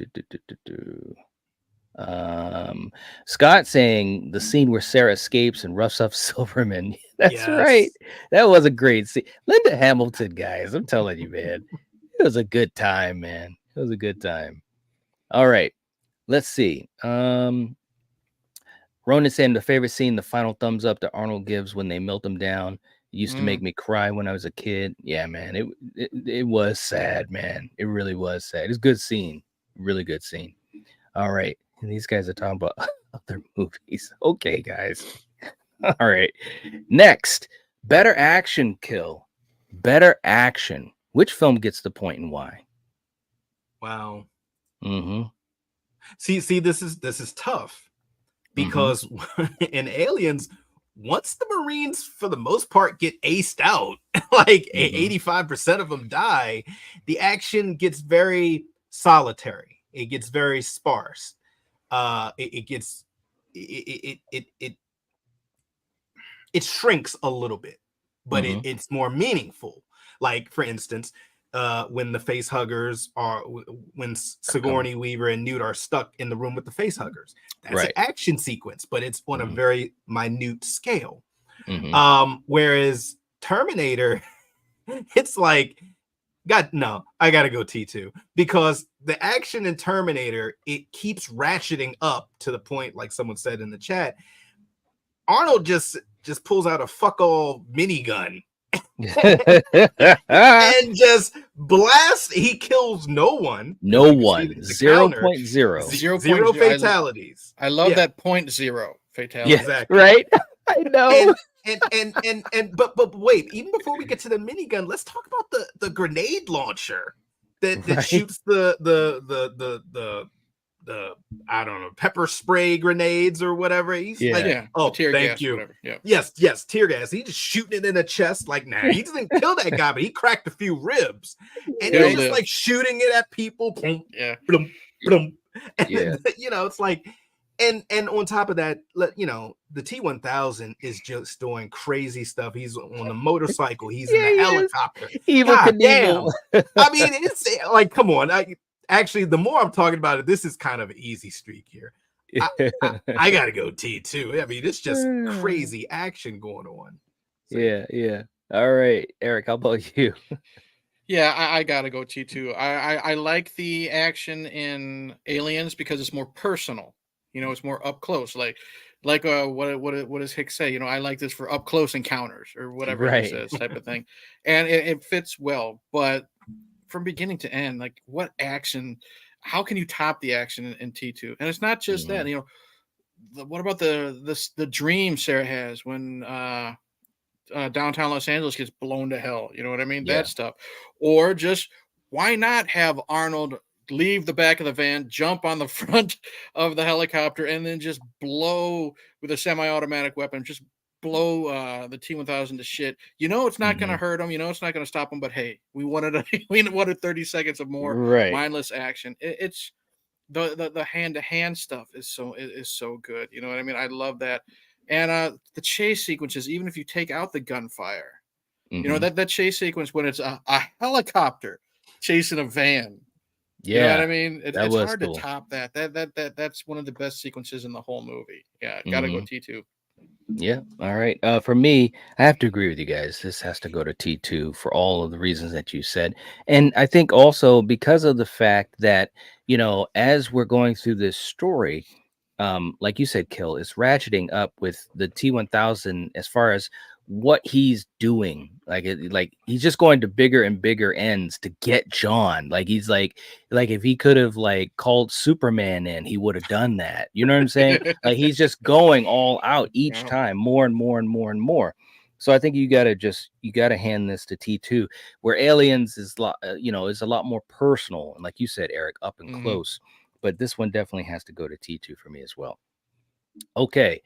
Scott saying the scene where Sarah escapes and roughs up Silverman. That's right. That was a great scene. Linda Hamilton, guys. I'm telling you, man. It was a good time, man. It was a good time. All right. Let's see. Ronan saying the favorite scene, the final thumbs up that Arnold gives when they melt him down. It used to make me cry when I was a kid. Yeah, man. It was sad, man. It really was sad. It's a good scene. Really good scene. All right. And these guys are talking about other movies. Okay, guys. All right. Next, better action kill. Better action. Which film gets the point and why? Wow. See, this is tough because in Aliens, once the Marines, for the most part, get aced out, like 85% of them die, the action gets very solitary. It gets very sparse. It shrinks a little bit, but it's more meaningful. Like, for instance, when the face huggers when Sigourney Weaver and Newt are stuck in the room with the face huggers, that's an action sequence, but it's on a very minute scale. Whereas Terminator, it's like, I gotta go T2 because the action in Terminator, it keeps ratcheting up to the point, like someone said in the chat, Arnold just pulls out a fuck all minigun and just blasts. He kills no one. No one. 0.0. Zero fatalities. I love that 0.0 fatality. Yeah, exactly. Right? I know. But wait, even before we get to the minigun, let's talk about the grenade launcher that shoots the I don't know, pepper spray grenades or whatever. He's tear thank gas, you. Yeah. Yes, tear gas. He's just shooting it in the chest. Like, nah, he doesn't kill that guy, but he cracked a few ribs. And he's just like shooting it at people. Boom, boom, boom. And then, it's like And on top of that, the T-1000 is just doing crazy stuff. He's on the motorcycle. He's in the he is. helicopter. Evil God damn. Knievel. I mean, it's like, come on. Actually, the more I'm talking about it, this is kind of an easy streak here. I got to go T2. I mean, it's just crazy action going on. So, yeah. All right, Eric, how about you? Yeah, I gotta go T2. I like the action in Aliens because it's more personal. It's more up close. Like what does Hicks say? I like this for up close encounters or whatever he says, type of thing. And it fits well. But from beginning to end, like what action? How can you top the action in T2? And it's not just that. What about the dream Sarah has when downtown Los Angeles gets blown to hell? You know what I mean? Yeah. That stuff. Or just why not have Arnold leave the back of the van, jump on the front of the helicopter, and then just blow with a semi-automatic weapon, just blow the T-1000 to shit. It's not going to hurt him. It's not going to stop him. But hey, we wanted 30 seconds of more mindless action. It's the hand-to-hand stuff is so good. You know what I mean? I love that. And the chase sequences, even if you take out the gunfire, that chase sequence when it's a helicopter chasing a van. Yeah, you know what I mean? It's hard cool to top that. That's one of the best sequences in the whole movie. Yeah, gotta go T2. Yeah. All right. For me, I have to agree with you guys. This has to go to T2 for all of the reasons that you said. And I think also because of the fact that, as we're going through this story, like you said, Kill, it's ratcheting up with the T-1000 as far as what he's doing. Like he's just going to bigger and bigger ends to get John. Like he's like if he could have called Superman in, he would have done that. You know what I'm saying? Like he's just going all out each time, more and more and more and more. So I think you gotta hand this to T2, where Aliens is is a lot more personal, and like you said, Eric, up and close. But this one definitely has to go to T2 for me as well. Okay.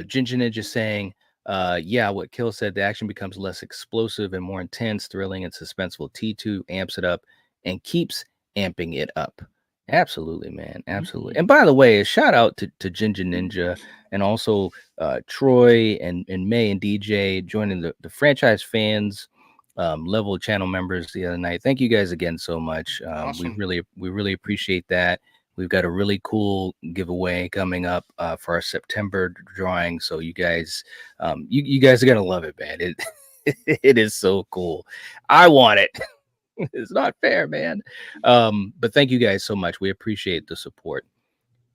Ginger Ninja saying, yeah, what Kill said, the action becomes less explosive and more intense, thrilling, and suspenseful. T2 amps it up and keeps amping it up. Absolutely, man. Absolutely. And by the way, a shout out to Ginger Ninja and also Troy and May and DJ joining the franchise fans level channel members the other night. Thank you guys again so much. Awesome. We really appreciate that. We've got a really cool giveaway coming up for our September drawing. So you guys, you guys are gonna love it, man. It is so cool. I want it. It's not fair, man. But thank you guys so much. We appreciate the support.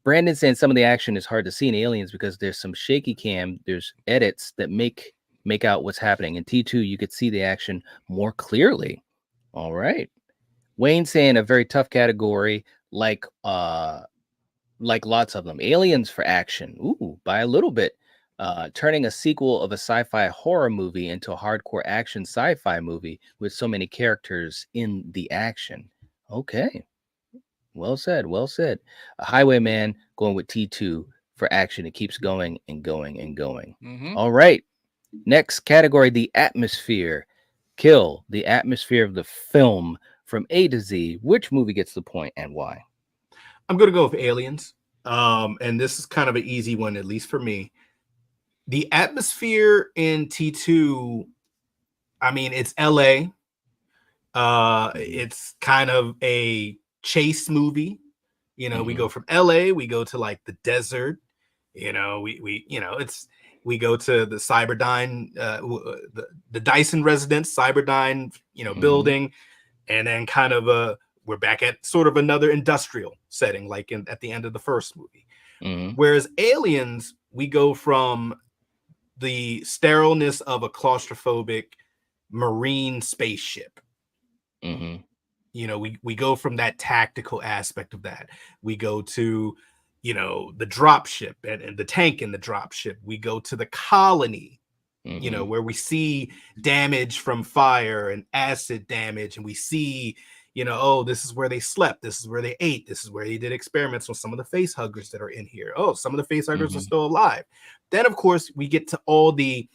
Brandon saying some of the action is hard to see in Aliens because there's some shaky cam. There's edits that make out what's happening. In T2, you could see the action more clearly. All right. Wayne saying a very tough category, like lots of them. Aliens for action. Ooh, by a little bit. Turning a sequel of a sci-fi horror movie into a hardcore action sci-fi movie with so many characters in the action. Okay. Well said. Well said. A Highwayman going with T2 for action. It keeps going and going and going. All right. Next category, the atmosphere. Kill, the atmosphere of the film from A to Z. Which movie gets the point and why? I'm going to go with Aliens. And this is kind of an easy one, at least for me. The atmosphere in T2, I mean, it's LA. It's kind of a chase movie. We go from LA, we go to the desert. We go to the Cyberdyne, the Dyson residence, Cyberdyne, building, and then kind of we're back at sort of another industrial setting, like at the end of the first movie. Whereas Aliens, we go from the sterileness of a claustrophobic marine spaceship. We go from that tactical aspect of that. We go to, the drop ship and the tank in the drop ship. We go to the colony, where we see damage from fire and acid damage. And we see, this is where they slept. This is where they ate. This is where they did experiments on some of the face huggers that are in here. Oh, some of the face huggers are still alive. Then, of course, we get to all the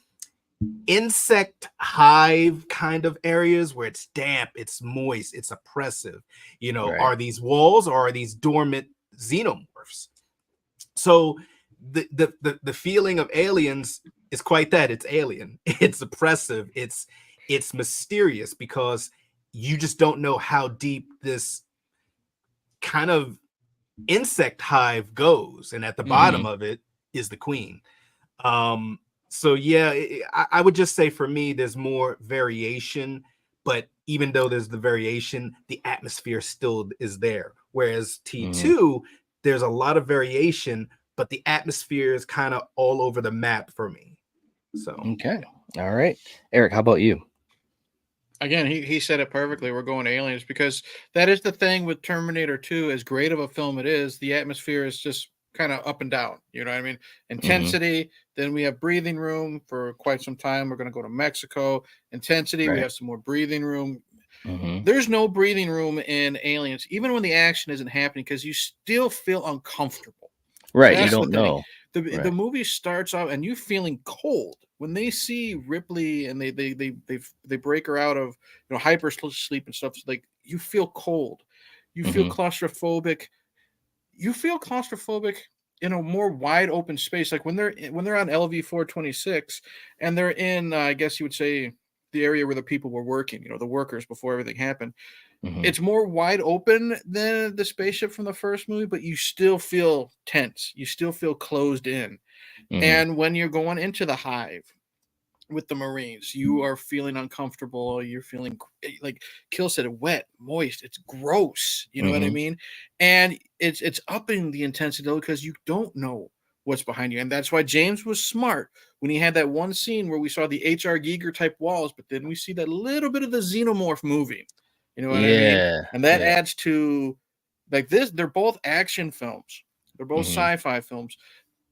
insect hive kind of areas where it's damp, it's moist, it's oppressive. Are these walls or are these dormant xenomorphs? So the feeling of Aliens is quite that. It's alien. It's oppressive. It's mysterious because you just don't know how deep this kind of insect hive goes, and at the bottom of it is the queen. So yeah, I would just say for me, there's more variation, but even though there's the variation, the atmosphere still is there. Whereas T2, there's a lot of variation, but the atmosphere is kind of all over the map for me. So okay, all right, Eric, how about you? Again, he said it perfectly. We're going to Aliens because that is the thing with Terminator 2. As great of a film it is, the atmosphere is just kind of up and down. You know what I mean? Intensity. Then we have breathing room for quite some time. We're going to go to Mexico. Intensity. We have some more breathing room. There's no breathing room in Aliens, even when the action isn't happening, because you still feel uncomfortable. Right. That's you don't know. The movie starts off and you feeling cold when they see Ripley and they break her out of hyper sleep and stuff. Like you feel cold, you feel claustrophobic. You feel claustrophobic in a more wide open space. Like when they're on LV 426 and they're in, I guess you would say, the area where the people were working. The workers before everything happened. It's more wide open than the spaceship from the first movie, but you still feel tense. You still feel closed in. And when you're going into the hive with the Marines, you are feeling uncomfortable. You're feeling, like Kill said, wet, moist. It's gross. You know what I mean? And it's upping the intensity because you don't know what's behind you. And that's why James was smart when he had that one scene where we saw the H.R. Giger type walls, but then we see that little bit of the xenomorph moving. You know what I mean? And that adds to, like, this. They're both action films. They're both sci-fi films,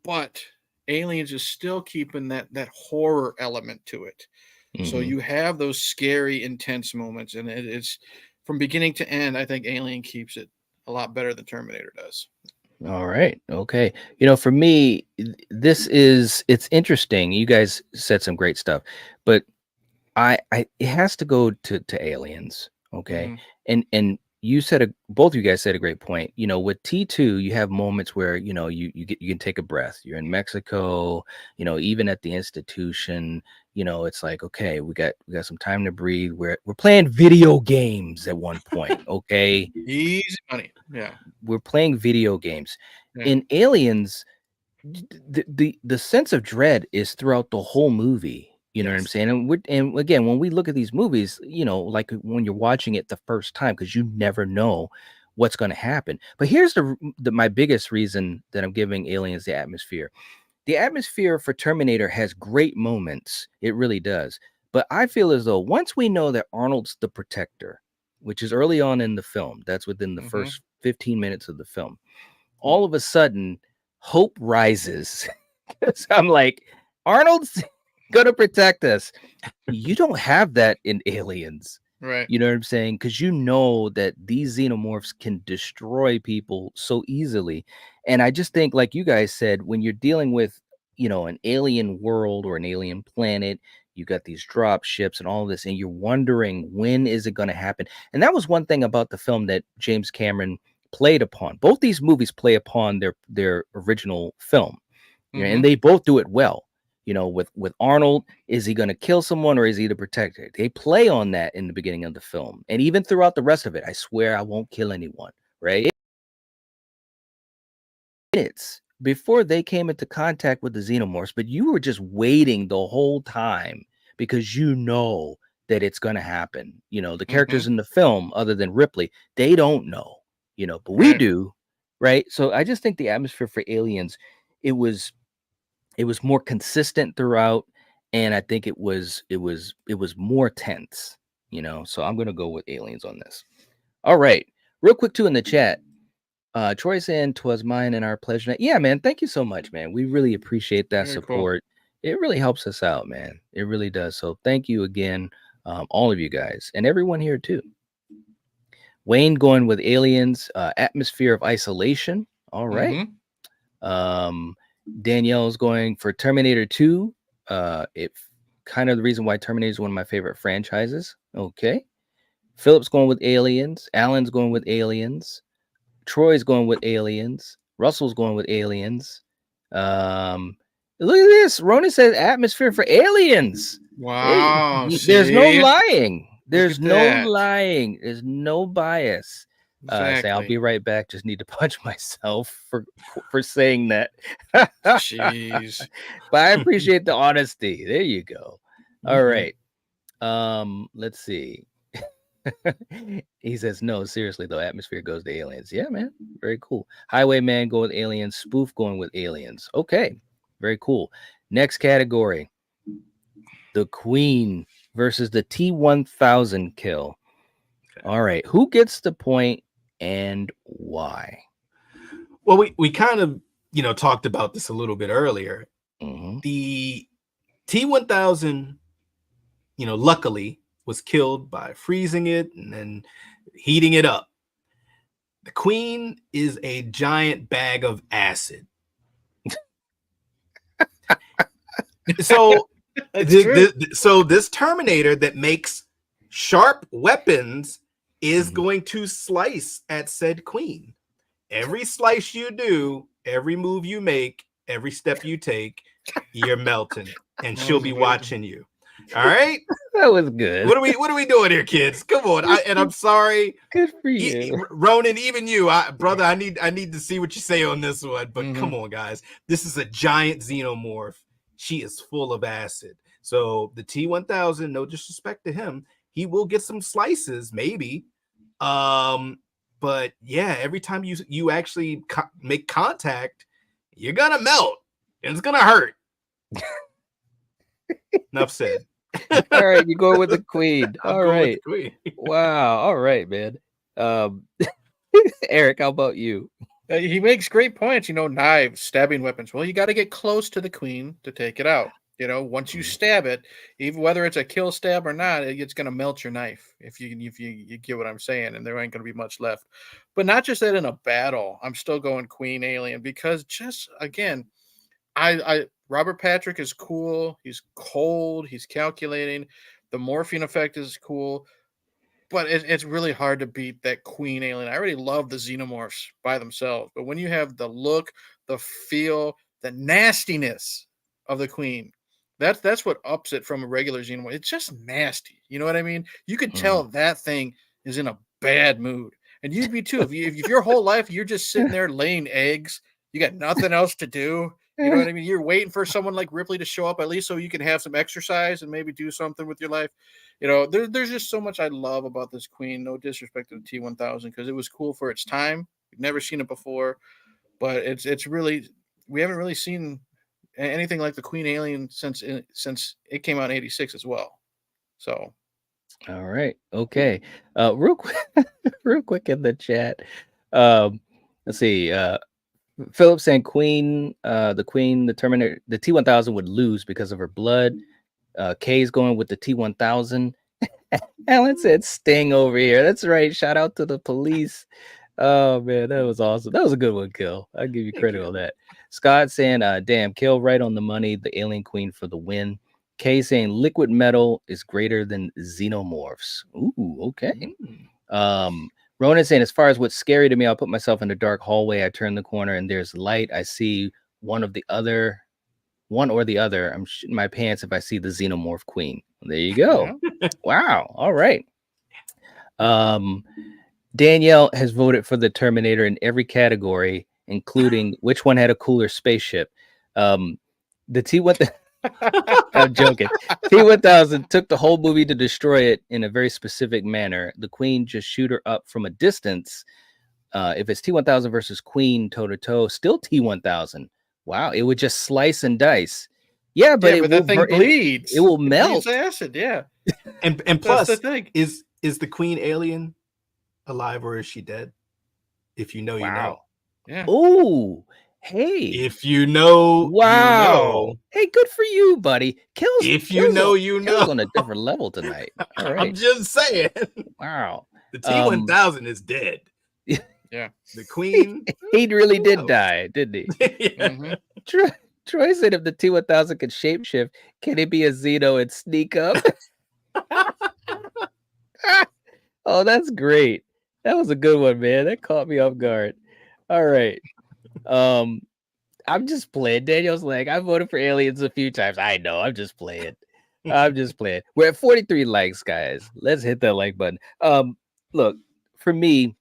but Aliens is still keeping that horror element to it. So you have those scary, intense moments, and it's from beginning to end. I think Alien keeps it a lot better than Terminator does. All right. Okay. For me, it's interesting. You guys said some great stuff, but it has to go to Aliens. Okay. And you both of you guys said a great point. With T2, you have moments where, you can take a breath. You're in Mexico, even at the institution, it's like, okay, we got some time to breathe. We're playing video games at one point. Okay. Easy money. Yeah. We're playing video games. Yeah. In Aliens, the sense of dread is throughout the whole movie. You know what I'm saying? And again, when we look at these movies, like when you're watching it the first time, because you never know what's going to happen. But here's my biggest reason that I'm giving Aliens the atmosphere. The atmosphere for Terminator has great moments. It really does. But I feel as though once we know that Arnold's the protector, which is early on in the film, that's within the first 15 minutes of the film, all of a sudden, hope rises. Because I'm like, Arnold's gonna protect us. You don't have that in Aliens, right? You know what I'm saying? Because you know that these xenomorphs can destroy people so easily. And I just think, like you guys said, when you're dealing with an alien world or an alien planet, you got these drop ships and all this, and you're wondering, when is it going to happen? And that was one thing about the film that James Cameron played upon. Both these movies play upon their original film, and they both do it well. With Arnold, is he going to kill someone or is he the protector? They play on that in the beginning of the film, and even throughout the rest of it. I swear I won't kill anyone, right? Minutes before they came into contact with the xenomorphs, but you were just waiting the whole time because that it's going to happen. The characters in the film, other than Ripley, they don't know, but we do, right? So I just think the atmosphere for Aliens, it was more consistent throughout, and I think it was more tense, so I'm gonna go with Aliens on this. All right, real quick too in the chat, Troy saying 'twas mine and our pleasure. Yeah, man, thank you so much, man. We really appreciate that support. Cool. It really helps us out, man. It really does. So thank you again, all of you guys and everyone here too. Wayne going with Aliens, atmosphere of isolation. All right. Danielle's going for Terminator 2. It's kind of the reason why Terminator is one of my favorite franchises. Okay. Philip's going with Aliens. Alan's going with Aliens. Troy's going with Aliens. Russell's going with Aliens. Look at this. Ronan says atmosphere for aliens. Wow. There's no see? lying. There's at no that. lying. There's no bias. Exactly. Say I'll be right back. Just need to punch myself for saying that. Jeez. But I appreciate the honesty. There you go. All right. Let's see. He says, no, seriously though, atmosphere goes to aliens. Yeah, man. Very cool. Highwayman going with aliens, spoof going with aliens. Okay, very cool. Next category. The Queen versus the T-1000 kill. Okay. All right. Who gets the point and why? Well, we kind of, talked about this a little bit earlier. The T-1000, luckily was killed by freezing it and then heating it up. The Queen is a giant bag of acid. So this Terminator that makes sharp weapons is going to slice at said Queen. Every slice you do, every move you make, every step you take, you're melting, and she'll be watching you. All right, that was good. What are we doing here, kids? Come on. I'm sorry. Good for you, Ronan. Even you, brother. I need to see what you say on this one. But come on, guys. This is a giant xenomorph. She is full of acid. So the T-1000, no disrespect to him, he will get some slices, maybe. But yeah, every time you actually make contact, you're gonna melt and it's gonna hurt. Enough said. All right, you go with the Queen. All right. Queen. Wow. All right, man. Eric, how about you? He makes great points. Knives, stabbing weapons. Well, you got to get close to the Queen to take it out. Once you stab it, even whether it's a kill stab or not, it's going to melt your knife. If you get what I'm saying, and there ain't going to be much left. But not just that in a battle. I'm still going Queen Alien because just again, Robert Patrick is cool. He's cold. He's calculating. The morphine effect is cool. But it's really hard to beat that Queen Alien. I already love the xenomorphs by themselves. But when you have the look, the feel, the nastiness of the Queen, that's what ups it from a regular xenomorph. It's just nasty. You know what I mean? You could tell that thing is in a bad mood. And you'd be too. If your whole life you're just sitting there laying eggs, you got nothing else to do. You know what I mean? You're waiting for someone like Ripley to show up at least so you can have some exercise and maybe do something with your life. There's just so much I love about this Queen. No disrespect to the T-1000 because it was cool for its time. We've never seen it before, but it's really we haven't really seen anything like the Queen Alien since it came out in '86 as well. So, all right, okay, real quick in the chat. Let's see. Philip saying Queen, the Terminator, the T-1000 would lose because of her blood. Kay's going with the T-1000. Alan said Sting over here. That's right. Shout out to the police. Oh man, that was awesome. That was a good one, Kill. I'll give you credit on that. Scott saying, damn, Kill right on the money. The Alien Queen for the win. Kay saying liquid metal is greater than xenomorphs. Ooh, okay. Ronan saying, as far as what's scary to me, I'll put myself in a dark hallway. I turn the corner and there's light. I see one or the other. I'm shitting my pants if I see the xenomorph Queen. There you go. Yeah. Wow. All right. Danielle has voted for the Terminator in every category, including which one had a cooler spaceship. The T-1000. I'm joking. T-1000 took the whole movie to destroy it in a very specific manner. The Queen just shoot her up from a distance. If it's T-1000 versus Queen toe-to-toe, still T-1000. Wow, it would just slice and dice. Yeah, but that thing bleeds. It will melt. Acid, yeah. And plus, the thing. Is the Queen Alien alive or is she dead? If you know, you know. Yeah. Oh, hey. If you know, wow. You know. Hey, good for you, buddy. Kills. If you know, you know. Kills on a different level tonight. All right. I'm just saying. Wow. The T-1000 is dead. Yeah. The Queen. He really did die, didn't he? Yeah. Troy said if the T-1000 could shapeshift, can it be a Xeno and sneak up? Oh, that's great. That was a good one, man. That caught me off guard. All right. I'm just playing. Daniel's like, I voted for aliens a few times. I know. I'm just playing. I'm just playing. We're at 43 likes, guys. Let's hit that like button. Look, for me,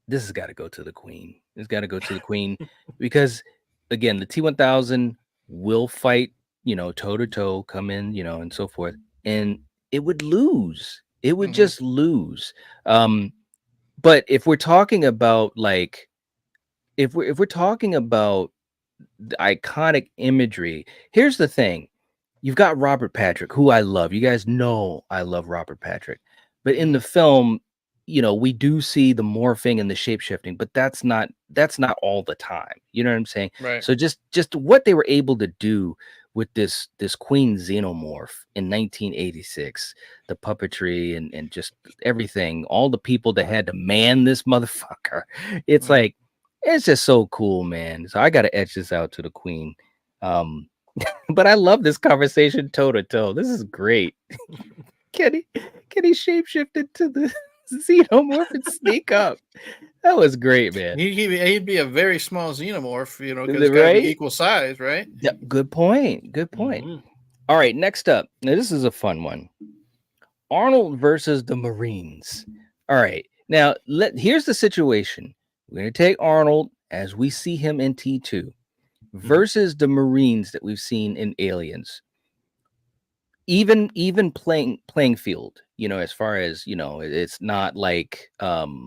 this has got to go to the queen. It's got to go to the queen because, again, the T-1000 will fight, toe to toe, come in, and so forth, and it would lose. It would just lose. But if we're talking about if we're talking about the iconic imagery, here's the thing. You've got Robert Patrick, who I love. You guys know I love Robert Patrick. But in the film, we do see the morphing and the shape-shifting, but that's not all the time. You know what I'm saying? Right. So just what they were able to do with this Queen Xenomorph in 1986, the puppetry and just everything, all the people that had to man this motherfucker. It's like, it's just so cool, man. So I got to etch this out to the queen. But I love this conversation toe to toe. This is great. Can he shapeshift into the Xenomorph and sneak up? That was great, man. He'd be a very small Xenomorph, because it's got to be equal size, right? Yeah, good point. All right, next up. Now this is a fun one. Arnold versus the Marines. All right. Now here's the situation. We're going to take Arnold as we see him in T2 versus the Marines that we've seen in Aliens. Even playing field, as far as, it's not like, we're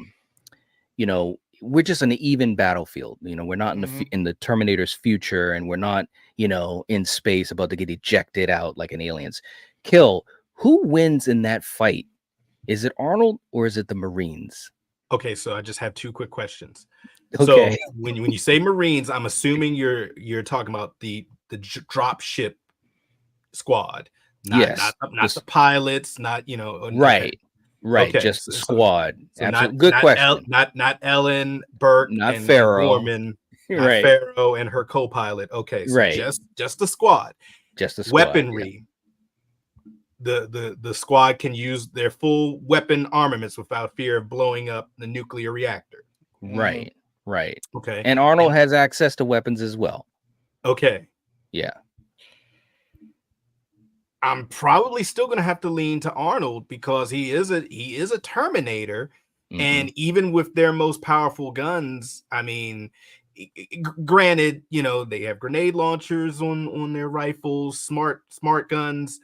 just on an even battlefield. We're not in the Terminator's future, and we're not, in space about to get ejected out like in Aliens. Kill, who wins in that fight? Is it Arnold or is it the Marines? Okay, so I just have two quick questions. Okay. So when you say Marines, I'm assuming you're talking about the drop ship squad, not the pilots, not right. Okay, just the squad. Absolutely. Good question. Not Ellen, Burke, not and Farrow, Gorman, right? Farrow and her co-pilot. Okay, so just the squad, just the squad. Weaponry. Yeah. The squad can use their full weapon armaments without fear of blowing up the nuclear reactor. Right. Okay. And Arnold has access to weapons as well. Okay. Yeah. I'm probably still going to have to lean to Arnold because he is a Terminator, and even with their most powerful guns, I mean, granted, they have grenade launchers on their rifles, smart guns.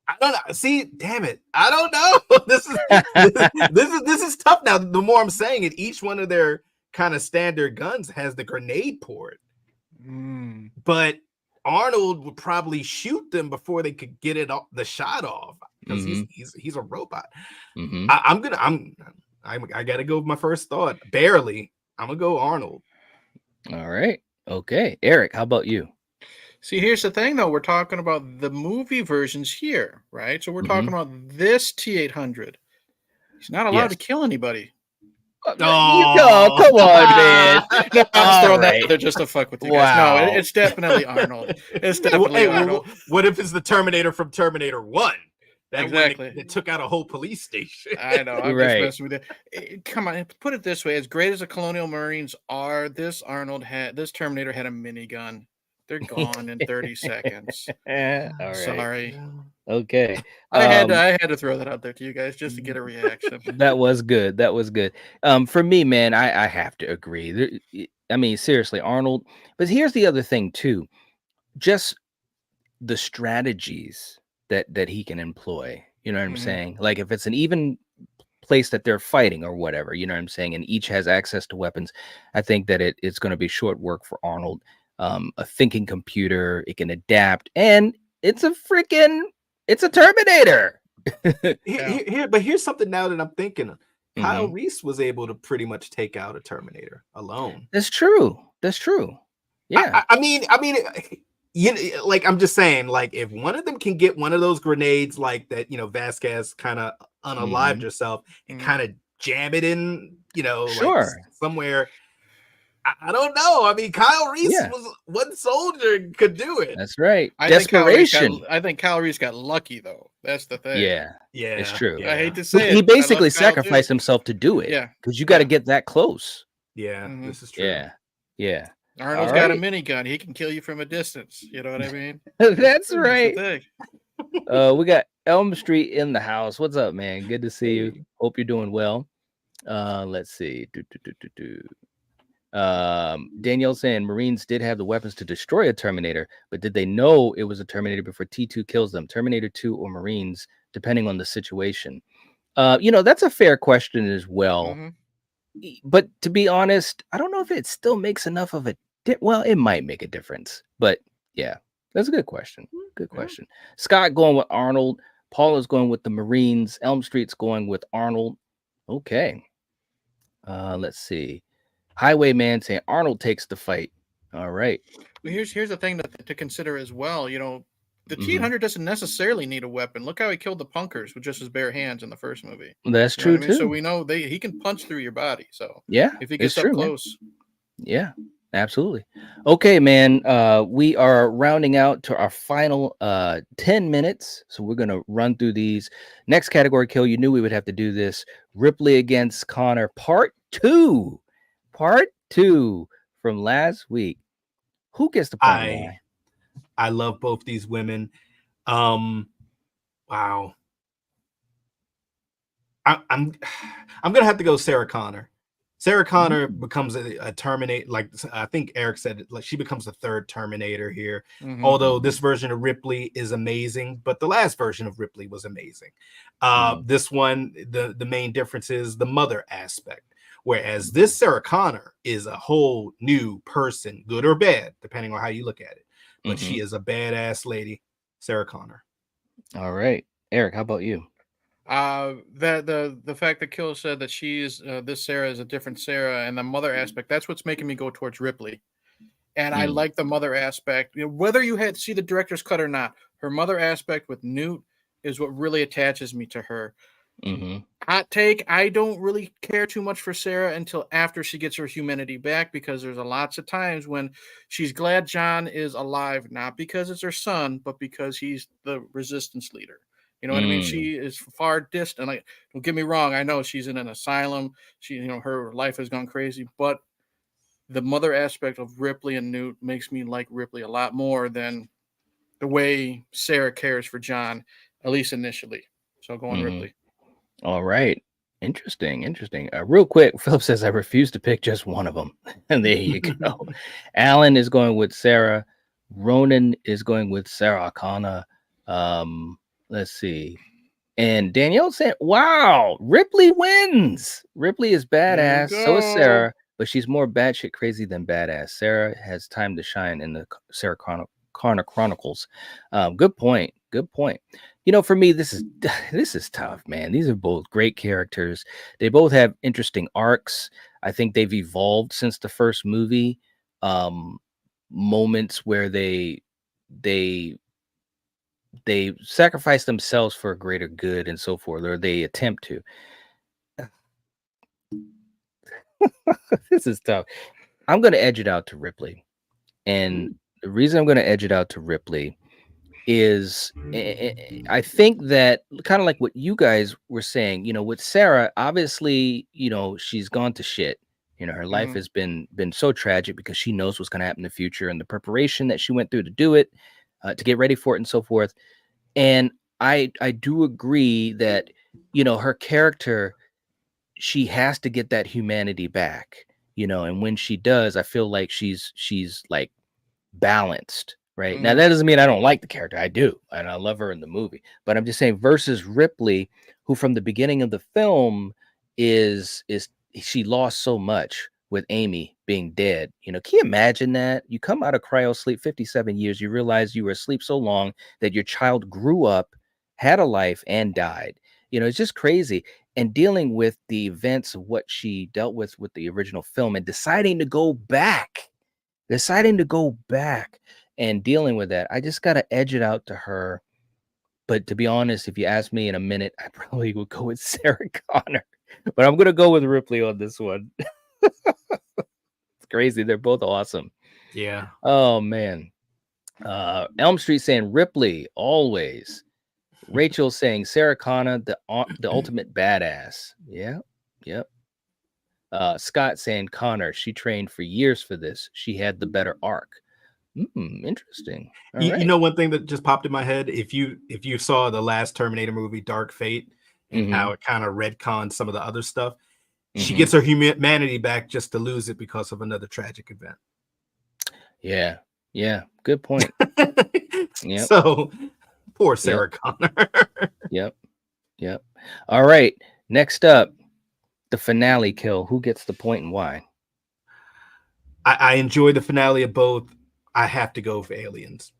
I don't know. See, damn it, I don't know. This is tough. Now, the more I'm saying it, each one of their kind of standard guns has the grenade port, but Arnold would probably shoot them before they could get the shot off because he's a robot. I gotta go with my first thought. Barely, I'm gonna go Arnold. All right. Okay, Eric, how about you? See, here's the thing, though. We're talking about the movie versions here, right? So we're talking about this T-800. He's not allowed to kill anybody. Oh, come on, man. No, I'm just throwing that out there just to fuck with you guys. No, it's definitely Arnold. It's definitely Arnold. What if it's the Terminator from Terminator 1? Exactly. It took out a whole police station. I know. I'm just messing with it. Come on, put it this way. As great as the Colonial Marines are, this Terminator had a minigun. They're gone in 30 seconds. All right. Sorry. Okay. I had to throw that out there to you guys just to get a reaction. That was good. For me, man, I have to agree. I mean, seriously, Arnold. But here's the other thing too. Just the strategies that he can employ. You know what I'm saying? Like if it's an even place that they're fighting or whatever, you know what I'm saying, and each has access to weapons, I think that it's going to be short work for Arnold. A thinking computer, it can adapt, and it's a Terminator. But here's something now that I'm thinking. Kyle Reese was able to pretty much take out a Terminator alone. That's true. Yeah. I mean, like I'm just saying, like if one of them can get one of those grenades, like that, Vasquez kind of unalived herself and kind of jam it in, like somewhere. I don't know. I mean, Kyle Reese was one soldier could do it. That's right. I think Kyle Reese got lucky though. That's the thing. Yeah, it's true. I hate to say it. He basically sacrificed himself to do it. Yeah, because you got to get that close. Yeah, this is true. Yeah. Arnold's All got a right. minigun. He can kill you from a distance. You know what I mean? That's That's the right. thing. We got Elm Street in the house. What's up, man? Good to see you. Hope you're doing well. Let's see. Danielle saying Marines did have the weapons to destroy a Terminator, but did they know it was a Terminator before T2 kills them? Terminator 2 or Marines, depending on the situation. That's a fair question as well. Mhm. But to be honest, I don't know if it still makes enough of a well, it might make a difference. But yeah, that's a good question. Good question. Scott going with Arnold. Paul is going with the Marines. Elm Street's going with Arnold. Okay. Let's see. Highwayman saying Arnold takes the fight. All right. But here's the thing to consider as well. The Mhm. T-800 doesn't necessarily need a weapon. Look how he killed the punkers with just his bare hands in the first movie. That's You know true what I mean? So too. we know he can punch through your body. So Yeah, if he it's gets up true, man. close, Yeah, absolutely. Okay, man. We are rounding out to our final 10 minutes. So we're gonna run through these. Next category kill. You knew we would have to do this. Ripley against Connor, part 2. Part 2 from last week. Who gets the point and why? I love both these women. Wow. I'm gonna have to go Sarah Connor. Sarah Connor becomes a Terminator, like I think Eric said, like she becomes the third Terminator here. Mhm. Although this version of Ripley is amazing, but the last version of Ripley was amazing. This one, the main difference is the mother aspect. Whereas this Sarah Connor is a whole new person, good or bad, depending on how you look at it. But she is a badass lady, Sarah Connor. All right, Eric, how about you? the fact that Kill said that this Sarah is a different Sarah, and the mother aspect, that's what's making me go towards Ripley. And I like the mother aspect. Whether you had to see the director's cut or not, her mother aspect with Newt is what really attaches me to her. Hot take, I don't really care too much for Sarah until after she gets her humanity back, because there's lots of times when she's glad John is alive, not because it's her son, but because he's the resistance leader. You know what I mean? She is far distant. Like, don't get me wrong, I know she's in an asylum. Her life has gone crazy, but the mother aspect of Ripley and Newt makes me like Ripley a lot more than the way Sarah cares for John, at least initially. So going Ripley. All right. Interesting. Real quick, Philip says I refuse to pick just one of them. And there you go. Alan is going with Sarah. Ronan is going with Sarah Connor. Let's see. And Danielle said, wow, Ripley wins. Ripley is badass. So is Sarah, but she's more batshit crazy than badass. Sarah has time to shine in the Sarah Connor Chronicles. Good point. For me, this is tough, man. These are both great characters. They both have interesting arcs. I think they've evolved since the first movie. Moments where they sacrifice themselves for a greater good and so forth, or they attempt to. This is tough. I'm going to edge it out to Ripley. And the reason I'm going to edge it out to Ripley is I think that kind of like what you guys were saying, with Sarah, obviously, she's gone to shit. Her life has been so tragic because she knows what's going to happen in the future, and the preparation that she went through to do it, to get ready for it and so forth. And I do agree that, her character, she has to get that humanity back, and when she does, I feel like she's like balanced. Right. Now, that doesn't mean I don't like the character. I do. And I love her in the movie. But I'm just saying, versus Ripley, who from the beginning of the film is she lost so much with Amy being dead. Can you imagine that? You come out of cryo sleep 57 years, you realize you were asleep so long that your child grew up, had a life, and died. It's just crazy. And dealing with the events of what she dealt with the original film, and deciding to go back and dealing with that, I just got to edge it out to her. But to be honest, if you ask me in a minute, I probably would go with Sarah Connor. But I'm going to go with Ripley on this one. It's crazy. They're both awesome. Yeah. Oh, man. Elm Street saying Ripley, always. Rachel saying Sarah Connor, the ultimate badass. Yeah. Yep. Scott saying Connor, she trained for years for this. She had the better arc. Interesting. All You right. know, one thing that just popped in my head, if you saw the last Terminator movie, Dark Fate, and how it kind of retconned some of the other stuff, she gets her humanity back just to lose it because of another tragic event. Yeah. Good point. Yep. So poor Sarah Connor. Yep. All right. Next up, the finale kill. Who gets the point and why? I enjoy the finale of both. I have to go for Aliens.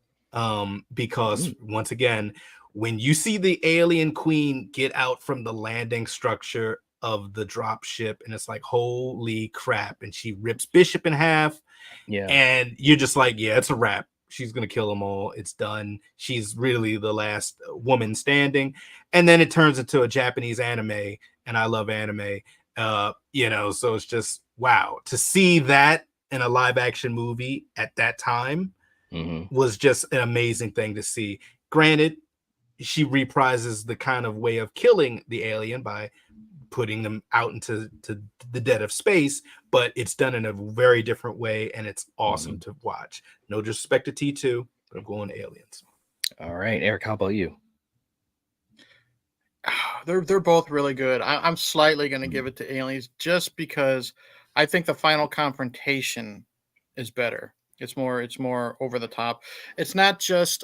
Because once again, when you see the alien queen get out from the landing structure of the drop ship, and it's like, holy crap, and she rips Bishop in half, and you're just like, yeah, it's a wrap. She's gonna kill them all. It's done. She's really the last woman standing. And then it turns into a Japanese anime, and I love anime. So it's just wow to see that in a live action movie at that time was just an amazing thing to see. Granted, she reprises the kind of way of killing the alien by putting them out into the dead of space, but it's done in a very different way, and it's awesome to watch. No disrespect to T2, but I'm going to Aliens. All right, Eric, how about you? They're both really good. I'm slightly going to give it to Aliens just because I think the final confrontation is better. It's more over the top. It's not just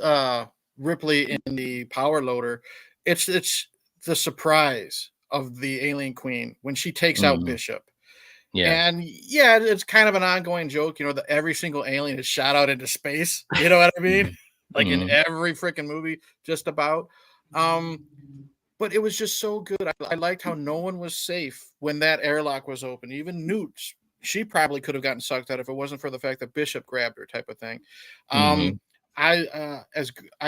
Ripley in the power loader. It's the surprise of the alien queen when she takes out Bishop. And it's kind of an ongoing joke, that every single alien is shot out into space. You know what I mean? Like in every freaking movie, just about. But it was just so good. I liked how no one was safe when that airlock was open. Even Newt, she probably could have gotten sucked out if it wasn't for the fact that Bishop grabbed her, type of thing. I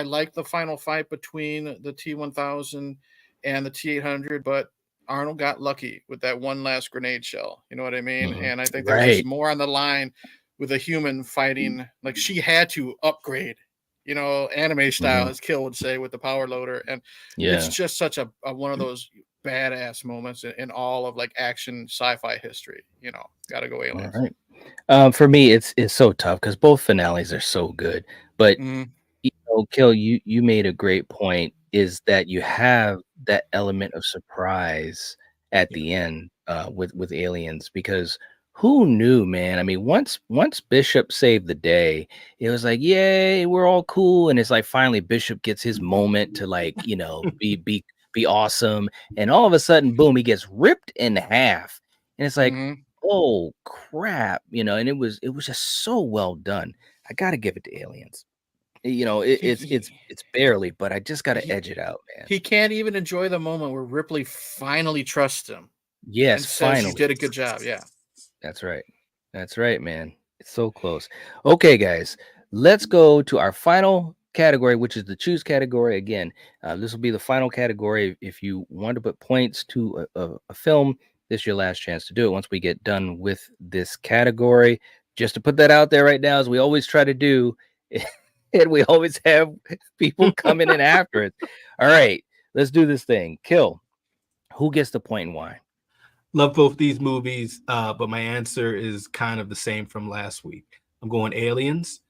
like the final fight between the T-1000 and the T-800, but Arnold got lucky with that one last grenade shell. You know what I mean? And I think there's just more on the line with a human fighting. Like, she had to upgrade, anime style, as Kill would say, with the power loader. And it's just such a one of those badass moments in all of like action sci-fi history. Gotta go Aliens. All right. For me, it's so tough because both finales are so good. But Kill, you made a great point, is that you have that element of surprise at the end with Aliens, because who knew, man? I mean, once Bishop saved the day, it was like, yay, we're all cool. And it's like finally Bishop gets his moment to be awesome. And all of a sudden, boom, he gets ripped in half. And it's like, oh crap, and it was just so well done. I gotta give it to Aliens. It's barely, but I just gotta edge it out, man. He can't even enjoy the moment where Ripley finally trusts him. Yes, and says he did a good job. Yeah. That's right, man. It's so close. Okay, guys, let's go to our final category, which is the choose category. Again, this will be the final category. If you want to put points to a film, this is your last chance to do it once we get done with this category. Just to put that out there right now, as we always try to do, and we always have people coming in after it. All right, let's do this thing. Kill. Who gets the point and why? Love both these movies, but my answer is kind of the same from last week. I'm going Aliens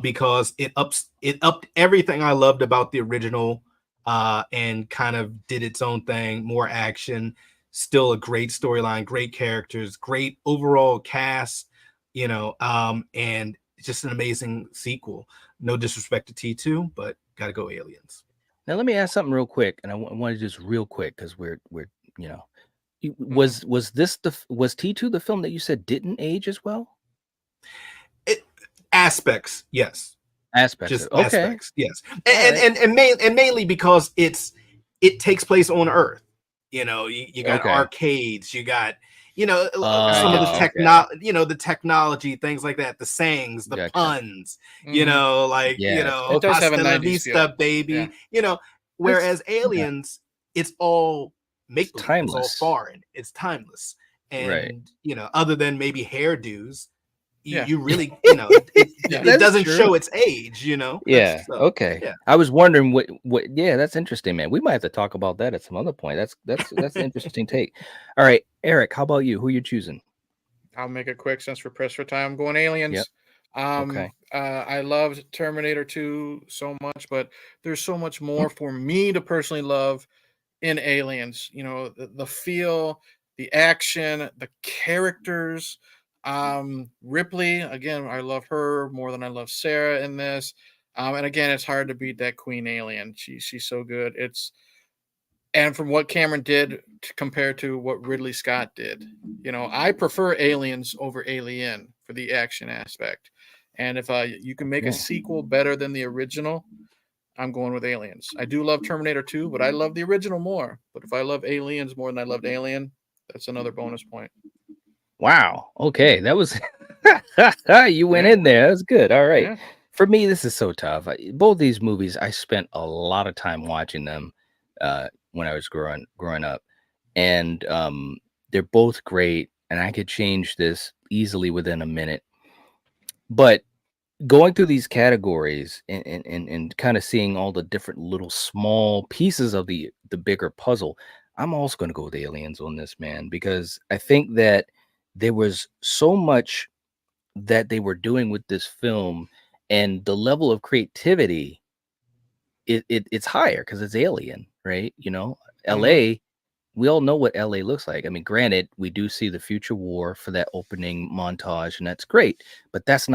because it upped everything I loved about the original and kind of did its own thing. More action, still a great storyline, great characters, great overall cast, and just an amazing sequel. No disrespect to T2, but got to go Aliens. Now let me ask something real quick, and I want to just real quick because we're was T2 the film that you said didn't age as well? Aspects, yes. Aspects, yes. And mainly because it takes place on Earth. You got arcades, you got some of the the technology, things like that, the sayings, the puns, it does have a 90s vista, feel. baby. Whereas Aliens, it's all make timeless. It's all foreign. It's timeless. And other than maybe hairdos, you really, you know, it doesn't true. show its age, you know. Yeah. Okay. Yeah. I was wondering what. Yeah, that's interesting, man. We might have to talk about that at some other point. That's an interesting take. All right, Eric. How about you? Who you choosing? I'll make it quick since we're pressed for time. I'm going Yep. Aliens. Okay. I loved Terminator 2 so much, but there's so much more for me to personally love in Aliens. You know, the feel, the action, the characters. Ripley, again, I love her more than I love Sarah in this. And again, it's hard to beat that Queen Alien. She's so good. And from what Cameron did compared to what Ridley Scott did, you know, I prefer Aliens over Alien for the action aspect. And if you can make a sequel better than the original, I'm going with Aliens. I do love Terminator 2, but I love the original more. But if I love Aliens more than I loved Alien, that's another bonus point. Wow. Okay, that was you went Yeah. in there. That's good. All right. Yeah. For me, this is so tough. Both these movies, I spent a lot of time watching them when I was growing up, and they're both great. And I could change this easily within a minute. But going through these categories and kind of seeing all the different little small pieces of the bigger puzzle, I'm also going to go with Aliens on this, man, because I think that there was so much that they were doing with this film, and the level of creativity it's higher because it's Alien, right? You know, Mhm. LA, we all know what LA looks like. I mean, granted, we do see the future war for that opening montage, and that's great, but this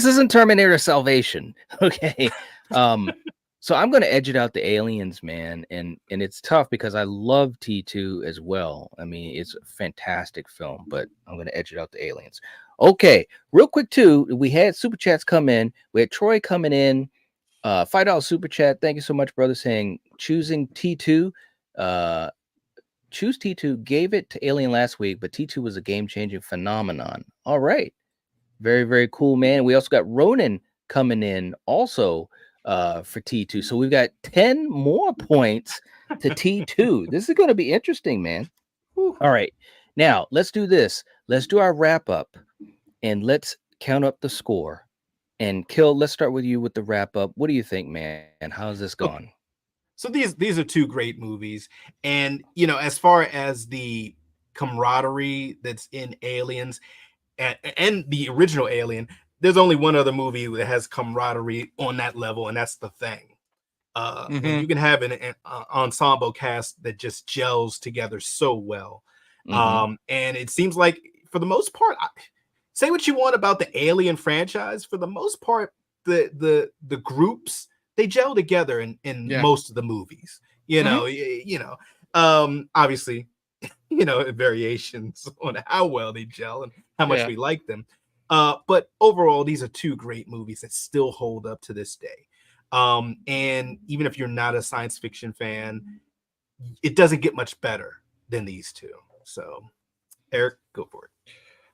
isn't Terminator Salvation. Okay. Um, so I'm gonna edge it out the Aliens, man, and it's tough because I love T2 as well. I mean, it's a fantastic film, but I'm gonna edge it out the Aliens. Okay, real quick too, we had super chats come in. We had Troy coming in. $5 super chat. Thank you so much, brother. Saying choosing T2. Choose T2. Gave it to Alien last week, but T2 was a game changing phenomenon. All right. Very, very cool, man. We also got Ronan coming in also for T2. So we've got 10 more points to T2. This is going to be interesting, man. All right. Now, let's do this. Let's do our wrap up and let's count up the score. And Kill, let's start with you with the wrap up. What do you think, man? How's this Okay. gone? So these are two great movies, and you know, as far as the camaraderie that's in Aliens and the original Alien, there's only one other movie that has camaraderie on that level, and that's The Thing. When you can have an ensemble cast that just gels together so well, and it seems like for the most part, say what you want about the Alien franchise, for the most part, the groups, they gel together in Yeah. most of the movies. You know, obviously, you know, variations on how well they gel and how much Yeah. we like them. But overall, these are two great movies that still hold up to this day. And even if you're not a science fiction fan, it doesn't get much better than these two. So, Eric, go for it.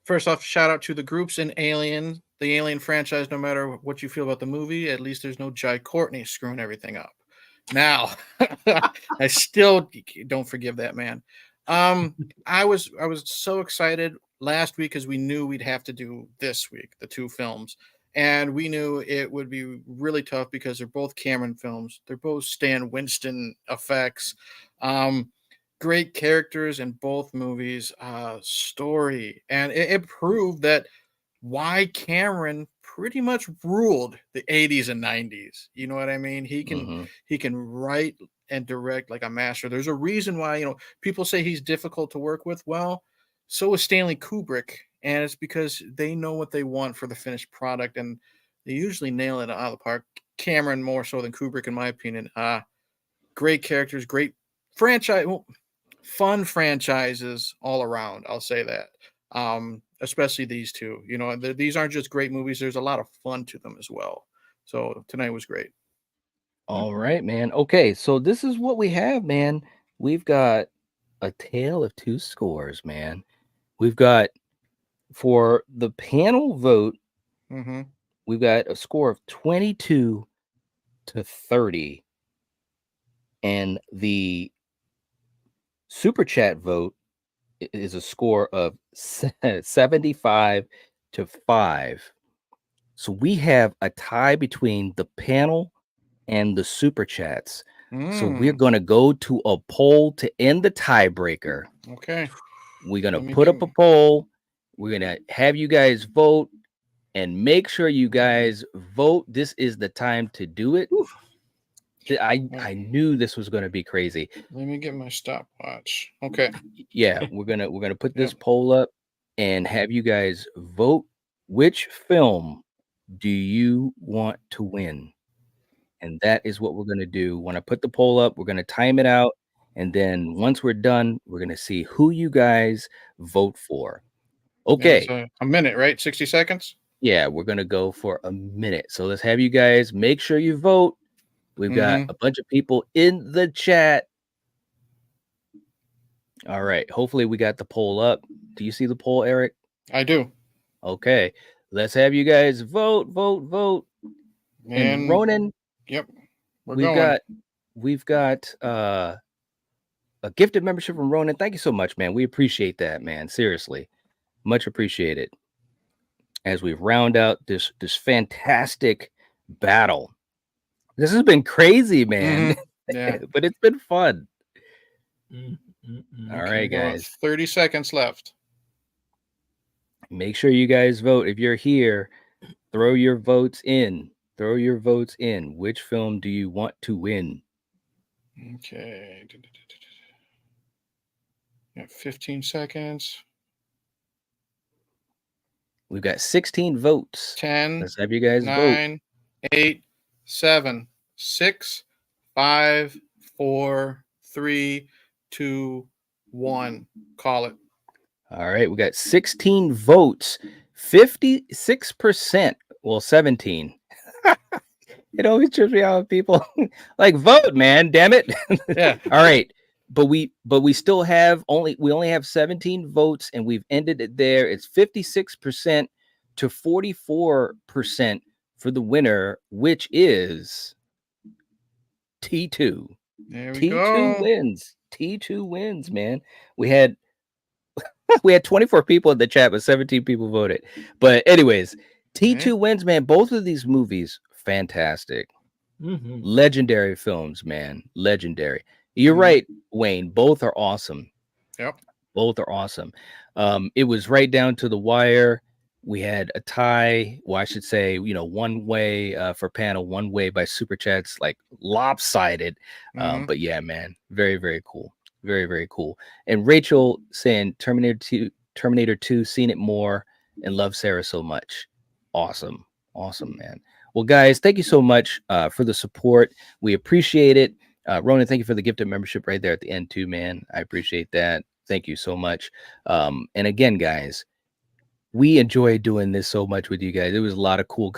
First off, shout out to the groups in Alien, the Alien franchise. No matter what you feel about the movie, at least there's no Jai Courtney screwing everything up. Now, I still don't forgive that man. I was so excited last week because we knew we'd have to do this week the two films, and we knew it would be really tough because they're both Cameron films. They're both Stan Winston effects. Um, Great characters in both movies, story, and it proved that why Cameron pretty much ruled the 80s and 90s. You know what I mean? He can write and direct like a master. There's a reason why, you know, people say he's difficult to work with. Well, so is Stanley Kubrick, and it's because they know what they want for the finished product, and they usually nail it out of the park. Cameron more so than Kubrick, in my opinion. Great characters, great franchise. Well, fun franchises all around. I'll say that. Especially these two. You know, these aren't just great movies. There's a lot of fun to them as well. So tonight was great. All right, man. Okay, so this is what we have, man. We've got a tale of two scores, man. We've got for the panel vote, Mm-hmm. we've got a score of 22 to 30. And the super chat vote is a score of 75 to 5. So we have a tie between the panel and the super chats. So we're going to go to a poll to end the tiebreaker. Okay. We're going to put up a poll. We're going to have you guys vote and make sure you guys vote. This is the time to do it. I knew this was going to be crazy. Let me get my stopwatch. Okay. Yeah, we're gonna put this poll up and have you guys vote. Which film do you want to win? And that is what we're going to do. When I put the poll up, we're going to time it out. And then once we're done, we're going to see who you guys vote for. Okay. A minute, right? 60 seconds? Yeah, we're going to go for a minute. So let's have you guys make sure you vote. We've got a bunch of people in the chat. All right. Hopefully we got the poll up. Do you see the poll, Eric? I do. Okay. Let's have you guys vote. And Ronan. Yep. We've got a gifted membership from Ronan. Thank you so much, man. We appreciate that, man. Seriously. Much appreciated. As we round out this fantastic battle. This has been crazy, man. Yeah. But it's been fun. All Okay, right, guys. 30 seconds left. Make sure you guys vote. If you're here, throw your votes in. Which film do you want to win? Okay. Yeah, 15 seconds. We've got 16 votes. 10. Let's have you guys 9, vote. 8, 7, 6, 5, 4, 3, 2, 1. Call it. All right, we got 16 votes. 56%. Well, 17. It always trips me out when people like vote, man. Damn it. Yeah. All right. But we still have only have 17 votes, and we've ended it there. It's 56% to 44% for the winner, which is T2. There we T2 go. wins. T2 wins, man. We had 24 people in the chat, but 17 people voted. But anyways, T2 wins, man. Both of these movies, fantastic. Legendary films, man. Legendary. You're right, Wayne. Both are awesome. Yep. Both are awesome. It was right down to the wire. We had a tie. Well, I should say, one way for panel, one way by super chats, like lopsided. But yeah, man, very, very cool. Very, very cool. And Rachel saying Terminator 2, seen it more and love Sarah so much. Awesome, man. Well, guys, thank you so much for the support. We appreciate it. Ronan, thank you for the gifted membership right there at the end too, man. I appreciate that. Thank you so much. And again, guys, we enjoy doing this so much with you guys. It was a lot of cool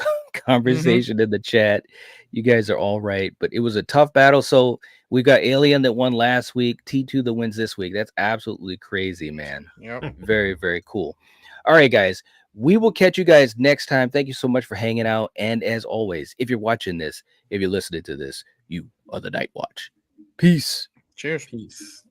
conversation in the chat. You guys are all right, but it was a tough battle. So we got Alien that won last week, T2 that wins this week. That's absolutely crazy, man. Yep. Very, very cool. All right, guys. We will catch you guys next time. Thank you so much for hanging out. And as always, if you're watching this, if you're listening to this, you are the Night Watch. Peace. Cheers. Peace.